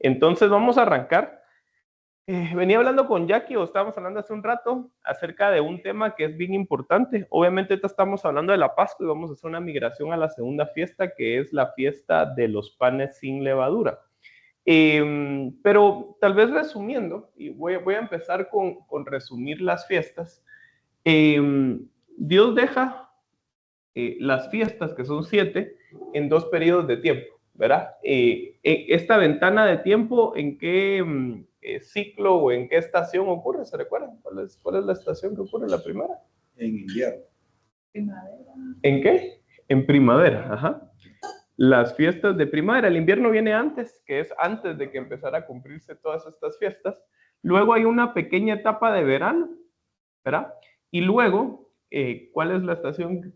Entonces vamos a arrancar. Venía hablando con Jackie, o estábamos hablando hace un rato, acerca de un tema que es bien importante. Obviamente estamos hablando de la Pascua y vamos a hacer una migración a la segunda fiesta, que es la fiesta de los panes sin levadura. Pero tal vez resumiendo, y voy a empezar con resumir las fiestas. Dios deja las fiestas, que son 7, en 2 periodos de tiempo, ¿verdad? Esta ventana de tiempo, ¿en qué ciclo o en qué estación ocurre? ¿Se recuerdan? ¿Cuál es la estación que ocurre la primera? En invierno. Primavera. ¿En qué? En primavera, ajá. Las fiestas de primavera. El invierno viene antes, que es antes de que empezara a cumplirse todas estas fiestas. Luego hay una pequeña etapa de verano, ¿verdad? Y luego, ¿cuál es la estación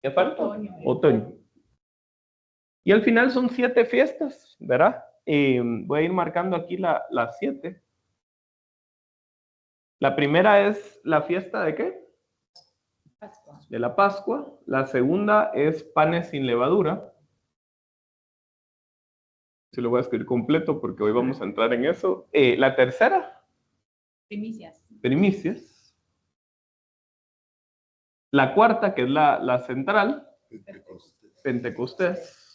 que falta? Otoño. Y al final son 7 fiestas, ¿verdad? Voy a ir marcando aquí las 7. La primera es la fiesta ¿de qué? Pascua. De la Pascua. La segunda es panes sin levadura. Se lo voy a escribir completo porque hoy vamos a entrar en eso. La tercera. Primicias. Primicias. La cuarta, que es la central. Pentecostés.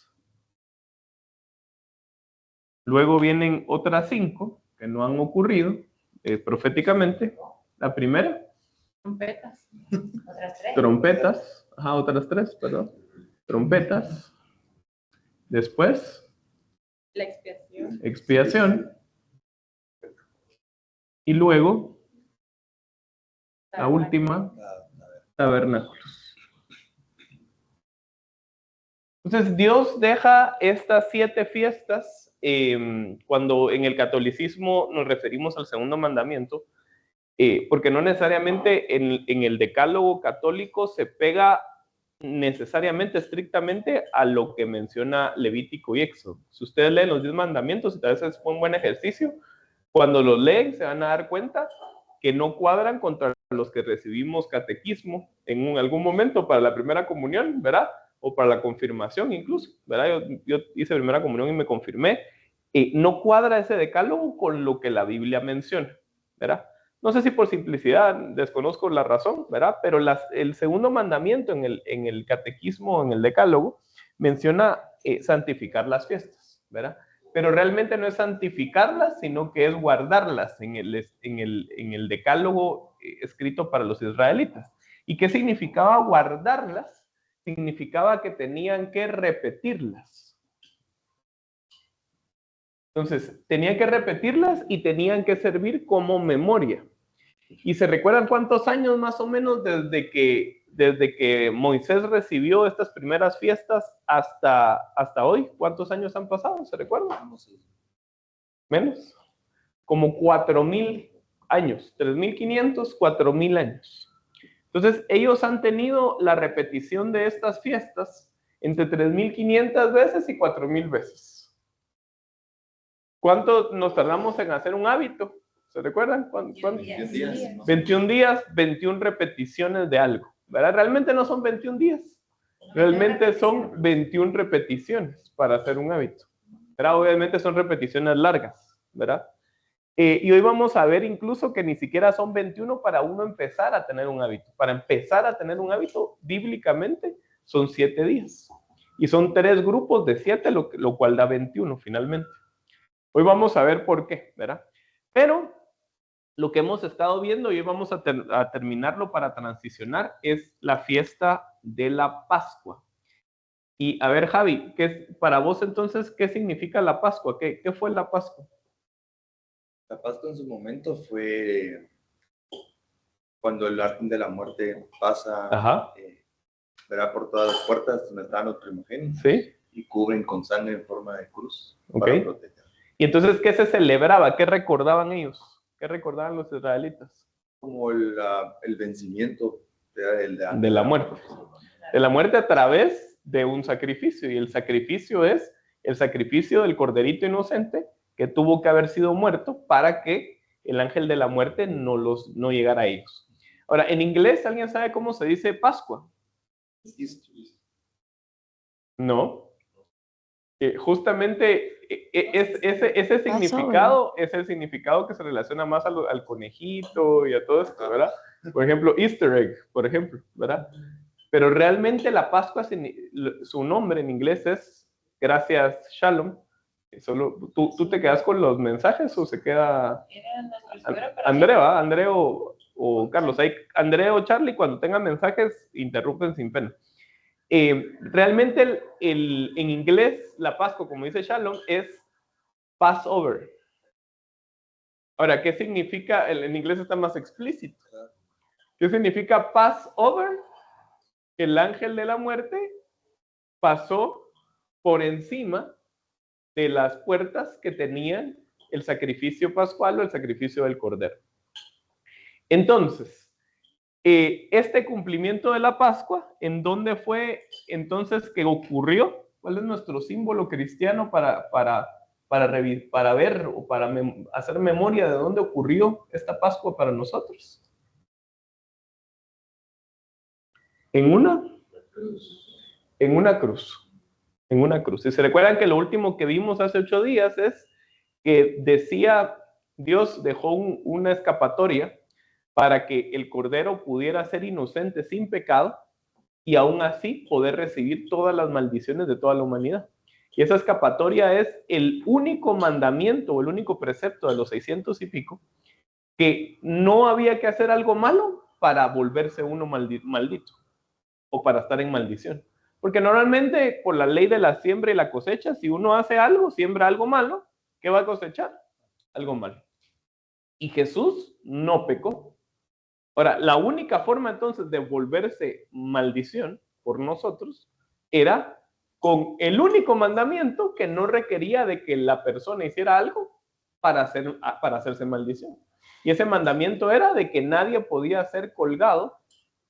Luego vienen otras 5 que no han ocurrido proféticamente. La primera. Trompetas. Otras 3. Trompetas. Ajá, otras 3, perdón. Trompetas. Después. La expiación. Expiación. Y luego, la última, tabernáculos. Entonces, Dios deja estas 7 fiestas. Cuando en el catolicismo nos referimos al segundo mandamiento, porque no necesariamente en el decálogo católico se pega necesariamente, estrictamente a lo que menciona Levítico y Éxodo. Si ustedes leen los 10 mandamientos, y tal vez es un buen ejercicio, cuando los leen se van a dar cuenta que no cuadran contra los que recibimos catequismo en algún momento para la primera comunión, ¿verdad? O para la confirmación incluso, ¿verdad? Yo hice primera comunión y me confirmé. No cuadra ese decálogo con lo que la Biblia menciona, ¿verdad? No sé si por simplicidad, desconozco la razón, ¿verdad? Pero el segundo mandamiento en el catequismo, en el decálogo, menciona santificar las fiestas, ¿verdad? Pero realmente no es santificarlas, sino que es guardarlas en el decálogo escrito para los israelitas. ¿Y qué significaba guardarlas? Significaba que tenían que repetirlas. Entonces, tenían que repetirlas y tenían que servir como memoria. ¿Y se recuerdan cuántos años más o menos desde que Moisés recibió estas primeras fiestas hasta hoy? ¿Cuántos años han pasado? ¿Se recuerdan? ¿Menos? Como 4,000 años. 3,500, 4,000 años. Entonces, ellos han tenido la repetición de estas fiestas entre 3,500 veces y 4,000 veces. ¿Cuánto nos tardamos en hacer un hábito? ¿Se recuerdan? 21 días. 21 días, 21 repeticiones de algo, ¿verdad? Realmente no son 21 días. Realmente son 21 repeticiones para hacer un hábito, ¿verdad? Obviamente son repeticiones largas, ¿verdad? Y hoy vamos a ver incluso que ni siquiera son 21 para uno empezar a tener un hábito. Para empezar a tener un hábito, bíblicamente, son 7 días. Y son 3 grupos de 7, lo cual da 21 finalmente. Hoy vamos a ver por qué, ¿verdad? Pero lo que hemos estado viendo, y hoy vamos a terminarlo para transicionar, es la fiesta de la Pascua. Y a ver, Javi, para vos entonces, ¿qué significa la Pascua? ¿Qué fue la Pascua? La Pascua en su momento fue cuando el ángel de la muerte pasa, verá por todas las puertas donde estaban los primogénitos, ¿sí? Y cubren con sangre en forma de cruz para proteger. Y entonces, ¿qué se celebraba? ¿Qué recordaban ellos? ¿Qué recordaban los israelitas? Como el vencimiento de la muerte. De la muerte a través de un sacrificio. Y el sacrificio es el sacrificio del corderito inocente que tuvo que haber sido muerto para que el ángel de la muerte no llegara a ellos. Ahora, en inglés, ¿alguien sabe cómo se dice Pascua? No. Justamente ese significado es el significado que se relaciona más al conejito y a todo esto, ¿verdad? Por ejemplo, Easter egg, por ejemplo, ¿verdad? Pero realmente la Pascua, su nombre en inglés es gracias Shalom. Solo, ¿tú te quedas con los mensajes o se queda Andrea o Carlos? Ahí, Andrea o Charlie, cuando tengan mensajes, interrumpen sin pena. Realmente en inglés, la Pascua, como dice Shalom, es Passover. Ahora, ¿qué significa? En inglés está más explícito. ¿Qué significa Passover? El ángel de la muerte pasó por encima de las puertas que tenían el sacrificio pascual o el sacrificio del cordero. Entonces, este cumplimiento de la Pascua, ¿en dónde fue entonces que ocurrió? ¿Cuál es nuestro símbolo cristiano para ver o para hacer memoria de dónde ocurrió esta Pascua para nosotros? En una cruz. En una cruz. Y se recuerdan que lo último que vimos hace 8 días es que decía, Dios dejó una escapatoria para que el Cordero pudiera ser inocente sin pecado y aún así poder recibir todas las maldiciones de toda la humanidad. Y esa escapatoria es el único mandamiento o el único precepto de los 600 y pico, que no había que hacer algo malo para volverse uno maldito o para estar en maldición. Porque normalmente por la ley de la siembra y la cosecha, si uno hace algo, siembra algo malo, ¿qué va a cosechar? Algo malo. Y Jesús no pecó. Ahora, la única forma entonces de volverse maldición por nosotros era con el único mandamiento que no requería de que la persona hiciera algo para hacerse maldición. Y ese mandamiento era de que nadie podía ser colgado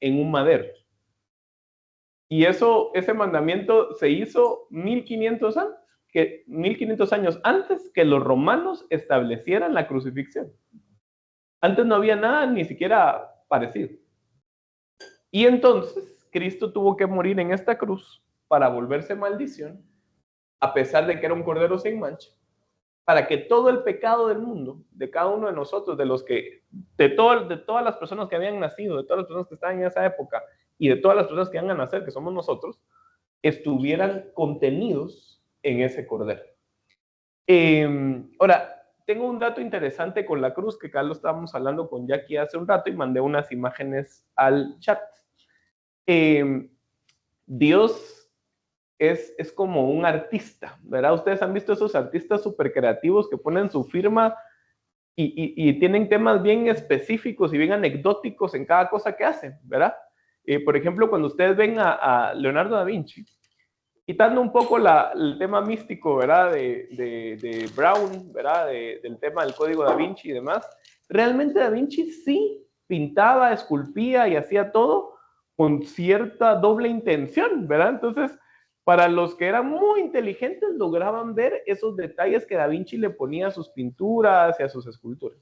en un madero. Y ese mandamiento se hizo 1500 años antes que los romanos establecieran la crucifixión. Antes no había nada ni siquiera parecido. Y entonces Cristo tuvo que morir en esta cruz para volverse maldición, a pesar de que era un cordero sin mancha, para que todo el pecado del mundo, de cada uno de nosotros, de todas las personas que habían nacido, de todas las personas que estaban en esa época y de todas las personas que van a nacer, que somos nosotros, estuvieran contenidos en ese cordero. Ahora, tengo un dato interesante con la cruz, que Carlos estábamos hablando con Jackie hace un rato y mandé unas imágenes al chat. Dios es como un artista, ¿verdad? Ustedes han visto esos artistas súper creativos que ponen su firma y tienen temas bien específicos y bien anecdóticos en cada cosa que hacen, ¿verdad? Por ejemplo, cuando ustedes ven a Leonardo da Vinci, quitando un poco el tema místico, ¿verdad? De Brown, ¿verdad? Del tema del código da Vinci y demás, realmente da Vinci sí pintaba, esculpía y hacía todo con cierta doble intención, ¿verdad? Entonces, para los que eran muy inteligentes, lograban ver esos detalles que da Vinci le ponía a sus pinturas y a sus esculturas.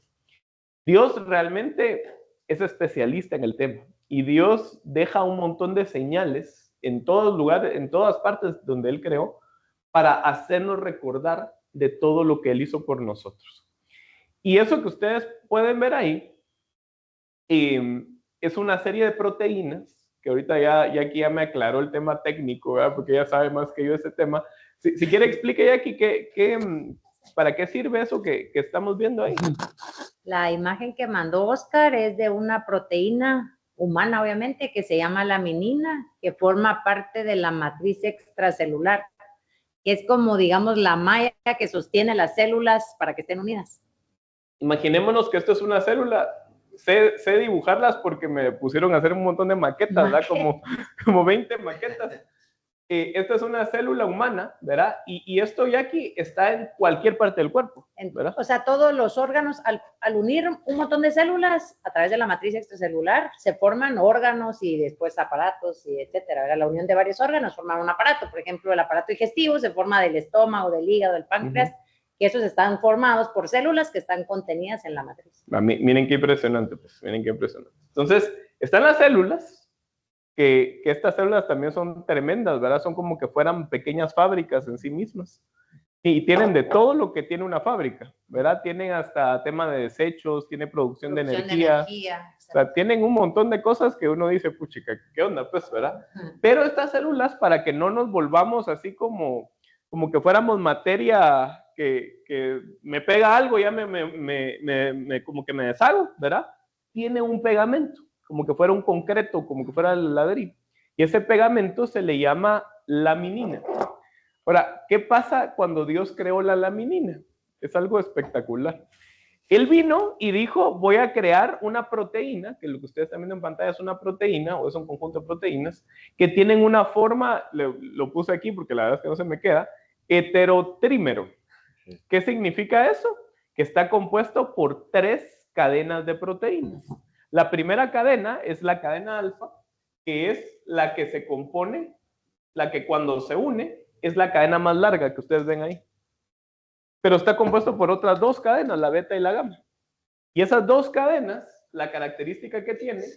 Dios realmente es especialista en el tema y Dios deja un montón de señales en todos lugares, en todas partes donde Él creó, para hacernos recordar de todo lo que Él hizo por nosotros. Y eso que ustedes pueden ver ahí es una serie de proteínas, que ahorita ya aquí ya me aclaró el tema técnico, ¿verdad? Porque ella sabe más que yo ese tema. Si quiere, explique, Jackie, ¿para qué sirve eso que estamos viendo ahí? La imagen que mandó Oscar es de una proteína humana, obviamente, que se llama laminina, que forma parte de la matriz extracelular, que es como, digamos, la malla que sostiene las células para que estén unidas. Imaginémonos que esto es una célula. Sé dibujarlas porque me pusieron a hacer un montón de maquetas, ¿verdad? Como 20 maquetas. Esta es una célula humana, ¿verdad? Y esto ya aquí está en cualquier parte del cuerpo, ¿verdad? O sea, todos los órganos, al unir un montón de células a través de la matriz extracelular, se forman órganos y después aparatos, y etcétera, ¿verdad? La unión de varios órganos forma un aparato. Por ejemplo, el aparato digestivo se forma del estómago, del hígado, del páncreas, que esos están formados por células que están contenidas en la matriz. Miren qué impresionante, pues, miren qué impresionante. Entonces, están las células, que estas células también son tremendas, ¿verdad? Son como que fueran pequeñas fábricas en sí mismas. Y tienen de todo lo que tiene una fábrica, ¿verdad? Tienen hasta tema de desechos, tiene producción de energía. O sea, tienen un montón de cosas que uno dice, puchica, ¿qué onda? Pues, ¿verdad? Pero estas células, para que no nos volvamos así como que fuéramos materia que me pega algo, ya como que me deshago, ¿verdad? Tiene un pegamento, como que fuera un concreto, como que fuera el ladrillo. Y ese pegamento se le llama laminina. Ahora, ¿qué pasa cuando Dios creó la laminina? Es algo espectacular. Él vino y dijo, voy a crear una proteína, que lo que ustedes están viendo en pantalla es una proteína, o es un conjunto de proteínas, que tienen una forma, lo puse aquí porque la verdad es que no se me queda, heterotrímero. ¿Qué significa eso? Que está compuesto por 3 cadenas de proteínas. La primera cadena es la cadena alfa, que es la que se compone, la que cuando se une, es la cadena más larga que ustedes ven ahí. Pero está compuesto por otras 2 cadenas, la beta y la gamma. Y esas 2 cadenas, la característica que tienen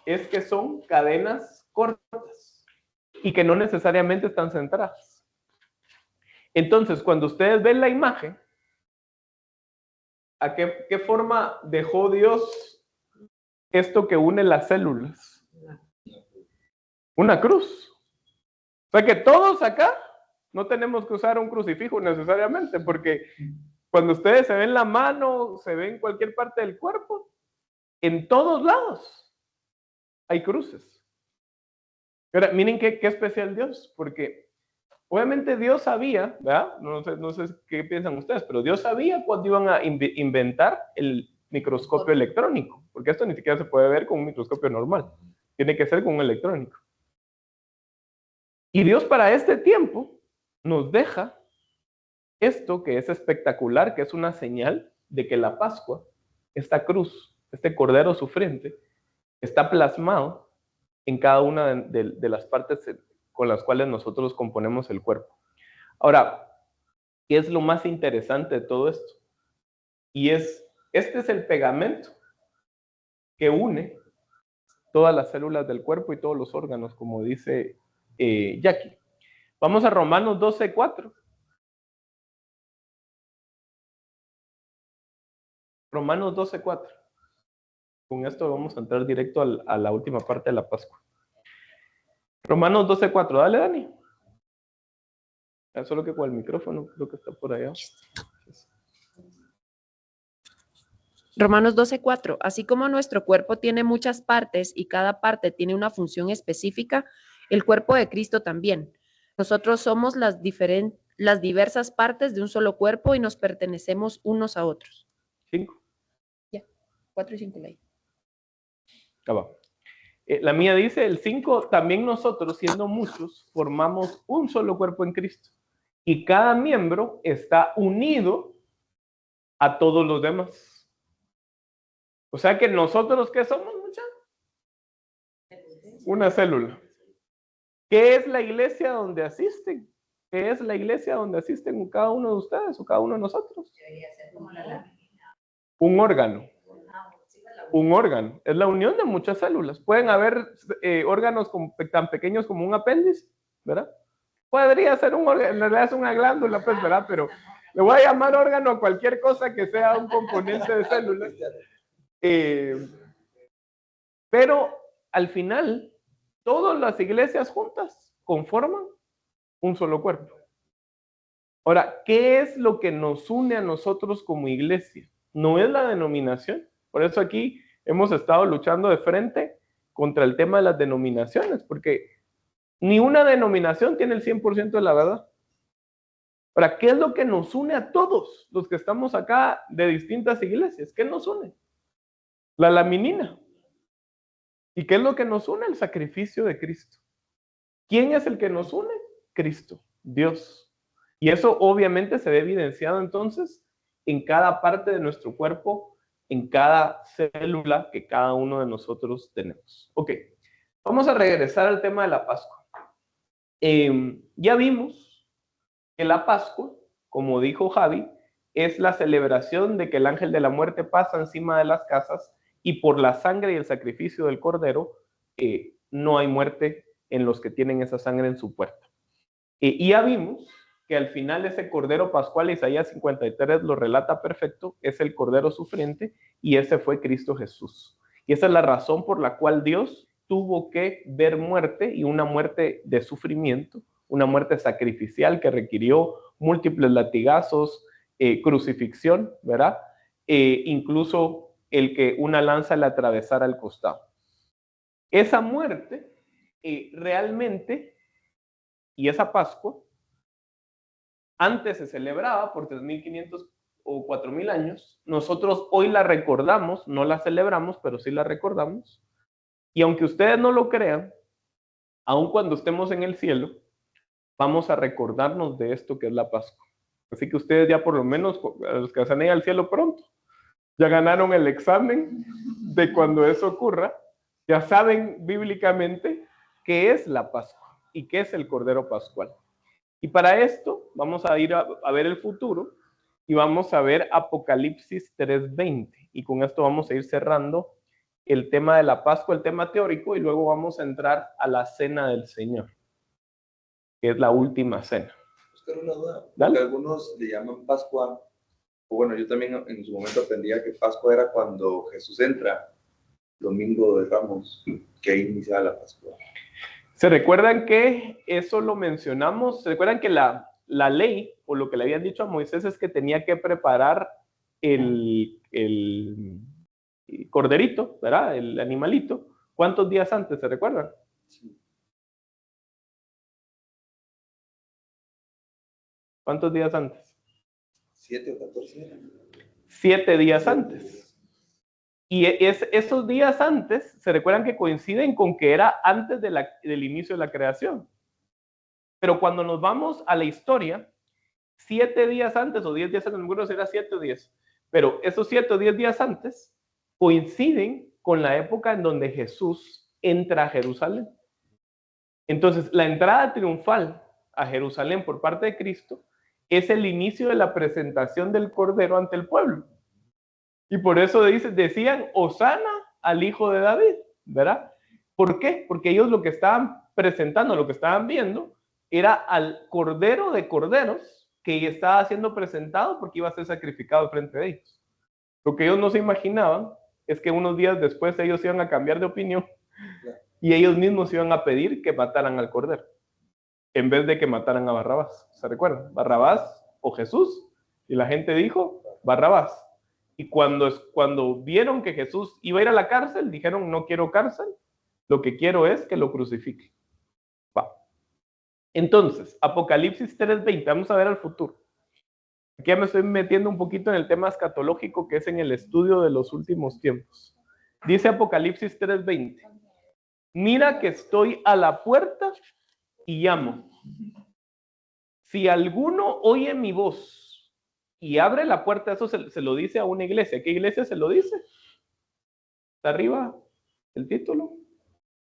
es que son cadenas cortas y que no necesariamente están centradas. Entonces, cuando ustedes ven la imagen, ¿a qué forma dejó Dios esto que une las células? Una cruz. O sea que todos acá no tenemos que usar un crucifijo necesariamente, porque cuando ustedes se ven la mano, se ven cualquier parte del cuerpo, en todos lados hay cruces. Ahora, miren qué especial Dios, porque obviamente Dios sabía, ¿verdad? No sé qué piensan ustedes, pero Dios sabía cuándo iban a inventar el microscopio electrónico, porque esto ni siquiera se puede ver con un microscopio normal, tiene que ser con un electrónico. Y Dios para este tiempo nos deja esto que es espectacular, que es una señal de que la Pascua, esta cruz, este cordero sufriente, está plasmado en cada una de las partes con las cuales nosotros componemos el cuerpo. Ahora, ¿qué es lo más interesante de todo esto? Y este es el pegamento que une todas las células del cuerpo y todos los órganos, como dice Jackie. Vamos a Romanos 12:4. Romanos 12:4. Con esto vamos a entrar directo a la última parte de la Pascua. Romanos 12:4. Dale, Dani. Solo que con el micrófono creo que está por allá. Romanos 12:4. Así como nuestro cuerpo tiene muchas partes y cada parte tiene una función específica, el cuerpo de Cristo también. Nosotros somos las diversas partes de un solo cuerpo y nos pertenecemos unos a otros. 5. Ya, 4 y 5 leí. La mía dice, el 5, también nosotros, siendo muchos, formamos un solo cuerpo en Cristo. Y cada miembro está unido a todos los demás. O sea que nosotros, ¿qué somos, muchachos? Una célula. ¿Qué es la iglesia donde asisten? ¿Qué es la iglesia donde asisten cada uno de ustedes o cada uno de nosotros? Debería ser como la lámina. Un órgano. Un órgano. Es la unión de muchas células. Pueden haber órganos tan pequeños como un apéndice, ¿verdad? Podría ser un órgano, en realidad es una glándula, pues, ¿verdad? Pero le voy a llamar órgano a cualquier cosa que sea un componente de células. Pero al final, todas las iglesias juntas conforman un solo cuerpo. Ahora, ¿qué es lo que nos une a nosotros como iglesia? No es la denominación. Por eso aquí hemos estado luchando de frente contra el tema de las denominaciones, porque ni una denominación tiene el 100% de la verdad. Ahora, ¿qué es lo que nos une a todos los que estamos acá de distintas iglesias? ¿Qué nos une? La laminina. ¿Y qué es lo que nos une? El sacrificio de Cristo. ¿Quién es el que nos une? Cristo, Dios. Y eso obviamente se ve evidenciado entonces en cada parte de nuestro cuerpo, en cada célula que cada uno de nosotros tenemos. Ok, vamos a regresar al tema de la Pascua. Ya vimos que la Pascua, como dijo Javi, es la celebración de que el ángel de la muerte pasa encima de las casas y por la sangre y el sacrificio del cordero no hay muerte en los que tienen esa sangre en su puerta. Y ya vimos que al final ese Cordero Pascual, Isaías 53 lo relata perfecto, es el Cordero sufriente, y ese fue Cristo Jesús. Y esa es la razón por la cual Dios tuvo que ver muerte, y una muerte de sufrimiento, una muerte sacrificial que requirió múltiples latigazos, crucifixión, ¿verdad? Incluso el que una lanza le atravesara el costado. Esa muerte realmente, y esa Pascua, antes se celebraba por 3.500 o 4.000 años. Nosotros hoy la recordamos, no la celebramos, pero sí la recordamos. Y aunque ustedes no lo crean, aun cuando estemos en el cielo, vamos a recordarnos de esto que es la Pascua. Así que ustedes ya por lo menos, a los que se van a ir al cielo pronto, ya ganaron el examen de cuando eso ocurra. Ya saben bíblicamente qué es la Pascua y qué es el Cordero Pascual. Y para esto vamos a ir a ver el futuro y vamos a ver Apocalipsis 3:20. Y con esto vamos a ir cerrando el tema de la Pascua, el tema teórico, y luego vamos a entrar a la cena del Señor, que es la última cena. Oscar, una duda. Porque algunos le llaman Pascua, o bueno, yo también en su momento aprendía que Pascua era cuando Jesús entra, Domingo de Ramos, que ahí inicia la Pascua. ¿Se recuerdan que eso lo mencionamos? ¿Se recuerdan que la ley, o lo que le habían dicho a Moisés, es que tenía que preparar el corderito, ¿verdad? El animalito. ¿Cuántos días antes? ¿Se recuerdan? Sí. ¿Cuántos días antes? 7 o 14. 7 días antes. Y esos días antes, ¿se recuerdan que coinciden con que era antes del inicio de la creación? Pero cuando nos vamos a la historia, 7 días antes o 10 días antes, no me acuerdo si era 7 o 10, pero esos 7 o 10 días antes coinciden con la época en donde Jesús entra a Jerusalén. Entonces, la entrada triunfal a Jerusalén por parte de Cristo es el inicio de la presentación del Cordero ante el pueblo. Y por eso decían, Hosana al Hijo de David, ¿verdad? ¿Por qué? Porque ellos lo que estaban presentando, lo que estaban viendo, era al Cordero de Corderos que estaba siendo presentado porque iba a ser sacrificado frente a ellos. Lo que ellos no se imaginaban es que unos días después ellos iban a cambiar de opinión y ellos mismos iban a pedir que mataran al Cordero, en vez de que mataran a Barrabás. ¿Se recuerdan? Barrabás o Jesús. Y la gente dijo, Barrabás. Y cuando vieron que Jesús iba a ir a la cárcel, dijeron, no quiero cárcel, lo que quiero es que lo crucifiquen. Va. Entonces, Apocalipsis 3:20, vamos a ver al futuro. Aquí ya me estoy metiendo un poquito en el tema escatológico, que es en el estudio de los últimos tiempos. Dice Apocalipsis 3:20, mira que estoy a la puerta y llamo. Si alguno oye mi voz y abre la puerta, eso se lo dice a una iglesia. ¿Qué iglesia se lo dice? Está arriba el título.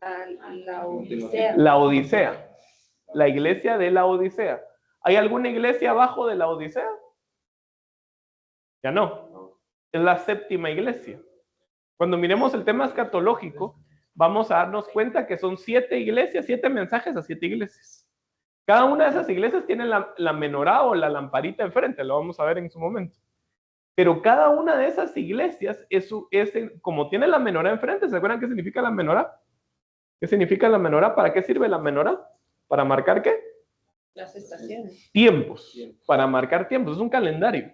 La Odisea. La Odisea. La iglesia de la Odisea. ¿Hay alguna iglesia abajo de la Odisea? Ya no. Es la séptima iglesia. Cuando miremos el tema escatológico, vamos a darnos cuenta que son 7 iglesias, 7 mensajes a 7 iglesias. Cada una de esas iglesias tiene la menorá o la lamparita enfrente, lo vamos a ver en su momento. Pero cada una de esas iglesias, como tiene la menorá enfrente, ¿se acuerdan qué significa la menorá? ¿Qué significa la menorá? ¿Para qué sirve la menorá? ¿Para marcar qué? Las estaciones. Tiempos. Para marcar tiempos, es un calendario.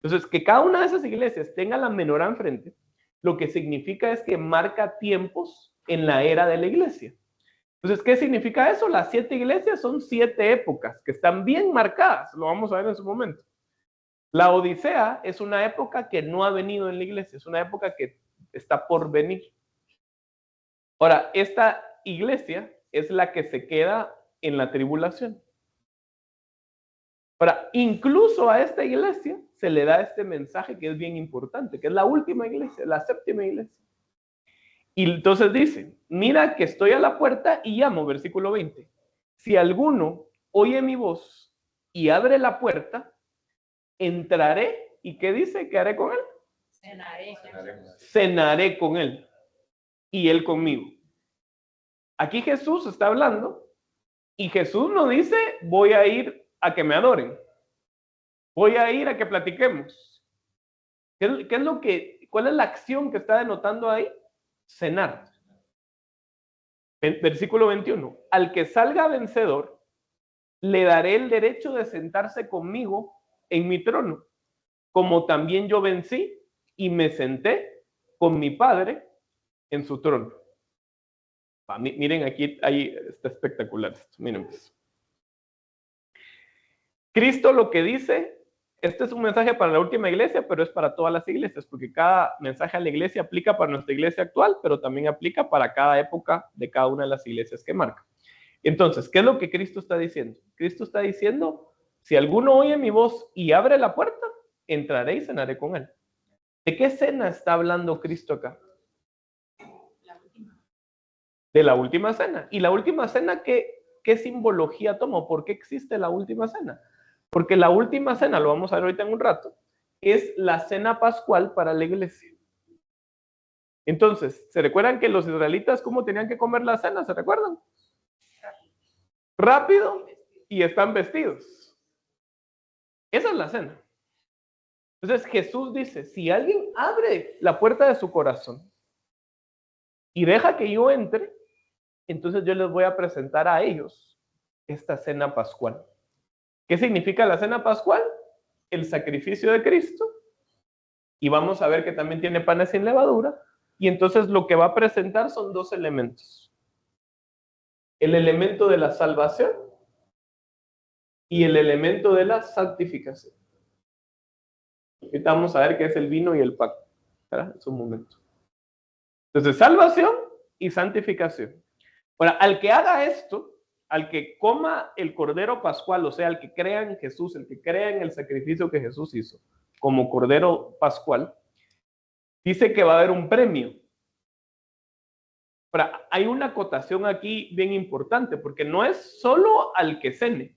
Entonces, que cada una de esas iglesias tenga la menorá enfrente, lo que significa es que marca tiempos en la era de la iglesia. Entonces, ¿qué significa eso? Las 7 iglesias son 7 épocas que están bien marcadas, lo vamos a ver en su momento. La Odisea es una época que no ha venido en la iglesia, es una época que está por venir. Ahora, esta iglesia es la que se queda en la tribulación. Ahora, incluso a esta iglesia se le da este mensaje que es bien importante, que es la última iglesia, la séptima iglesia. Y entonces dice, mira que estoy a la puerta y llamo, versículo 20. Si alguno oye mi voz y abre la puerta, entraré. ¿Y qué dice? ¿Qué haré con él? Cenaré con él y él conmigo. Aquí Jesús está hablando y Jesús no dice, voy a ir a que me adoren. Voy a ir a que platiquemos. ¿Cuál es la acción que está denotando ahí? Cenar. Versículo 21. Al que salga vencedor, le daré el derecho de sentarse conmigo en mi trono, como también yo vencí y me senté con mi Padre en su trono. Miren, aquí está espectacular esto. Miren pues. Cristo lo que dice, este es un mensaje para la última iglesia, pero es para todas las iglesias, porque cada mensaje a la iglesia aplica para nuestra iglesia actual, pero también aplica para cada época de cada una de las iglesias que marca. Entonces, ¿qué es lo que Cristo está diciendo? Cristo está diciendo, si alguno oye mi voz y abre la puerta, entraré y cenaré con él. ¿De qué cena está hablando Cristo acá? De la última cena. ¿Y la última cena qué simbología toma? ¿Por qué existe la última cena? Porque la última cena, lo vamos a ver ahorita en un rato, es la cena pascual para la iglesia. Entonces, ¿se recuerdan que los israelitas cómo tenían que comer la cena? ¿Se recuerdan? Rápido y están vestidos. Esa es la cena. Entonces Jesús dice, si alguien abre la puerta de su corazón y deja que yo entre, entonces yo les voy a presentar a ellos esta cena pascual. ¿Qué significa la cena pascual? El sacrificio de Cristo. Y vamos a ver que también tiene panes sin levadura. Y entonces lo que va a presentar son dos elementos. El elemento de la salvación y el elemento de la santificación. Ahorita vamos a ver qué es el vino y el pan. ¿Verdad? Es un momento. Entonces, salvación y santificación. Ahora, al que haga esto, al que coma el cordero pascual, o sea, al que crea en Jesús, el que crea en el sacrificio que Jesús hizo como cordero pascual, dice que va a haber un premio. Ahora, hay una acotación aquí bien importante, porque no es solo al que cene.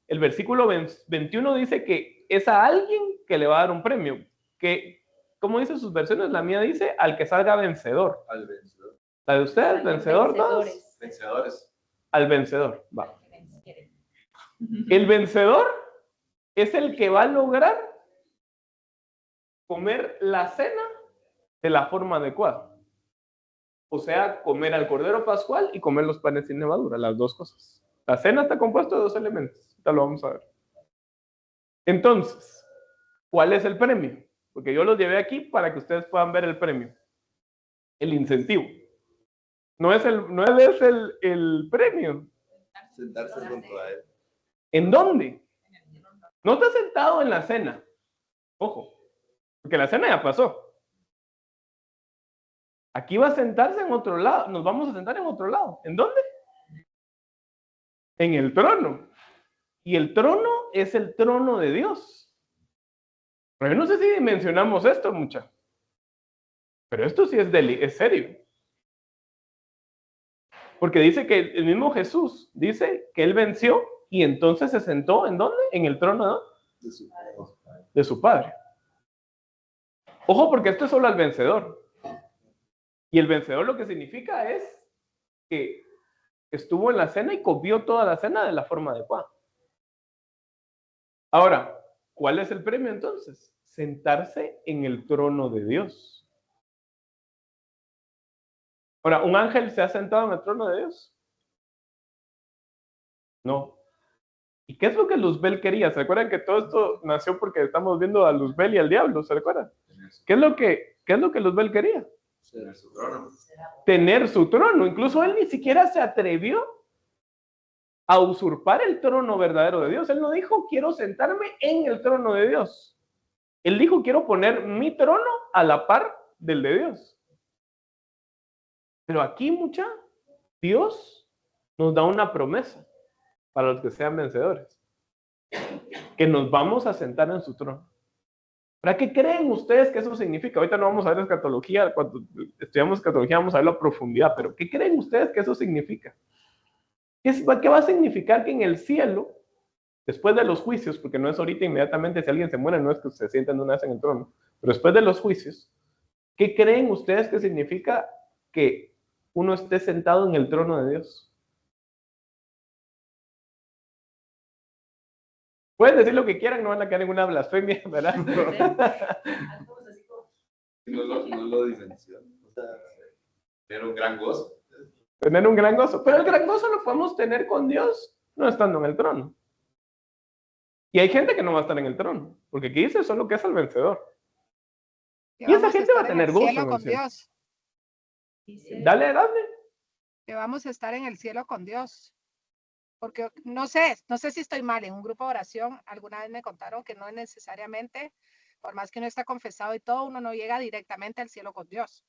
El versículo 21 dice que es a alguien que le va a dar un premio. Que, ¿cómo dice sus versiones? La mía dice al que salga vencedor. Al vencedor. ¿La de ustedes? ¿Vencedor? ¿Todos? Vencedores. Al vencedor. Va. El vencedor es el que va a lograr comer la cena de la forma adecuada. O sea, comer al cordero pascual y comer los panes sin levadura, las dos cosas. La cena está compuesta de dos elementos. Ya lo vamos a ver. Entonces, ¿cuál es el premio? Porque yo los llevé aquí para que ustedes puedan ver el premio. El incentivo. No es el premio. Sentarse junto a él. ¿En dónde? No está sentado en la cena. Ojo, porque la cena ya pasó. Aquí va a sentarse en otro lado. Nos vamos a sentar en otro lado. ¿En dónde? En el trono. Y el trono es el trono de Dios. Pero yo no sé si mencionamos esto, mucha. Pero esto sí es serio. Porque dice que el mismo Jesús dice que él venció y entonces se sentó, ¿en dónde? En el trono de su Padre. Ojo, porque esto es solo al vencedor. Y el vencedor lo que significa es que estuvo en la cena y comió toda la cena de la forma adecuada. Ahora, ¿cuál es el premio entonces? Sentarse en el trono de Dios. Ahora, ¿un ángel se ha sentado en el trono de Dios? No. ¿Y qué es lo que Luzbel quería? ¿Se recuerdan que todo esto nació porque estamos viendo a Luzbel y al diablo? ¿Se recuerdan? ¿Qué es lo que Luzbel quería? Tener su trono. Tener su trono. Incluso él ni siquiera se atrevió a usurpar el trono verdadero de Dios. Él no dijo, quiero sentarme en el trono de Dios. Él dijo, quiero poner mi trono a la par del de Dios. Pero aquí, Dios nos da una promesa para los que sean vencedores. Que nos vamos a sentar en su trono. ¿Para qué creen ustedes que eso significa? Ahorita no vamos a ver escatología, cuando estudiamos escatología vamos a ver la profundidad, pero ¿qué creen ustedes que eso significa? ¿Qué va a significar que en el cielo, después de los juicios, porque no es ahorita inmediatamente si alguien se muere, no es que se sientan de una vez en el trono, pero después de los juicios, ¿qué creen ustedes que significa que uno esté sentado en el trono de Dios? Pueden decir lo que quieran, no van a caer en una blasfemia, ¿verdad? No lo dimensionan. O sea, tener un gran gozo. Tener un gran gozo. Pero el gran gozo lo podemos tener con Dios, no estando en el trono. Y hay gente que no va a estar en el trono, porque aquí dice solo que es el vencedor. Y esa gente va a tener gozo con Dios. Dale. Que vamos a estar en el cielo con Dios. Porque no sé si estoy mal, en un grupo de oración alguna vez me contaron que no es necesariamente, por más que uno está confesado y todo, uno no llega directamente al cielo con Dios.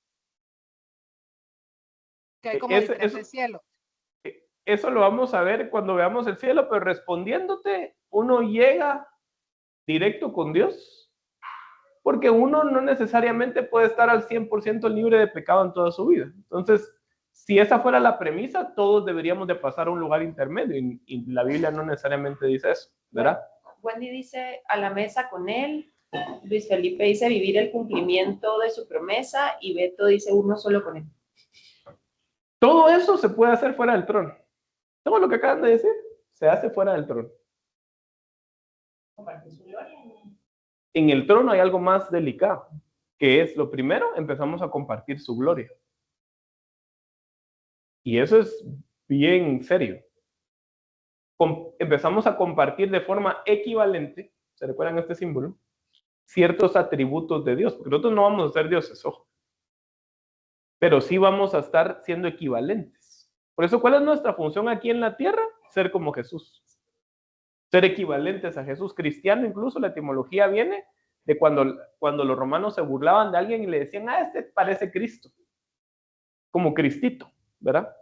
Que hay como diferentes cielos. Eso lo vamos a ver cuando veamos el cielo, pero respondiéndote, uno llega directo con Dios, porque uno no necesariamente puede estar al 100% libre de pecado en toda su vida. Entonces, si esa fuera la premisa, todos deberíamos de pasar a un lugar intermedio, y la Biblia no necesariamente dice eso, ¿verdad? Wendy dice a la mesa con él, Luis Felipe dice vivir el cumplimiento de su promesa, y Beto dice uno solo con él. Todo eso se puede hacer fuera del trono. Todo lo que acaban de decir se hace fuera del trono. En el trono hay algo más delicado, que es lo primero, empezamos a compartir su gloria. Y eso es bien serio. Empezamos a compartir de forma equivalente, ¿se recuerdan este símbolo? Ciertos atributos de Dios, porque nosotros no vamos a ser dioses, ojo. Pero sí vamos a estar siendo equivalentes. Por eso, ¿cuál es nuestra función aquí en la tierra? Ser como Jesús. Ser equivalentes a Jesús. Cristiano, incluso la etimología viene de cuando los romanos se burlaban de alguien y le decían, este parece Cristo. Como Cristito, ¿verdad?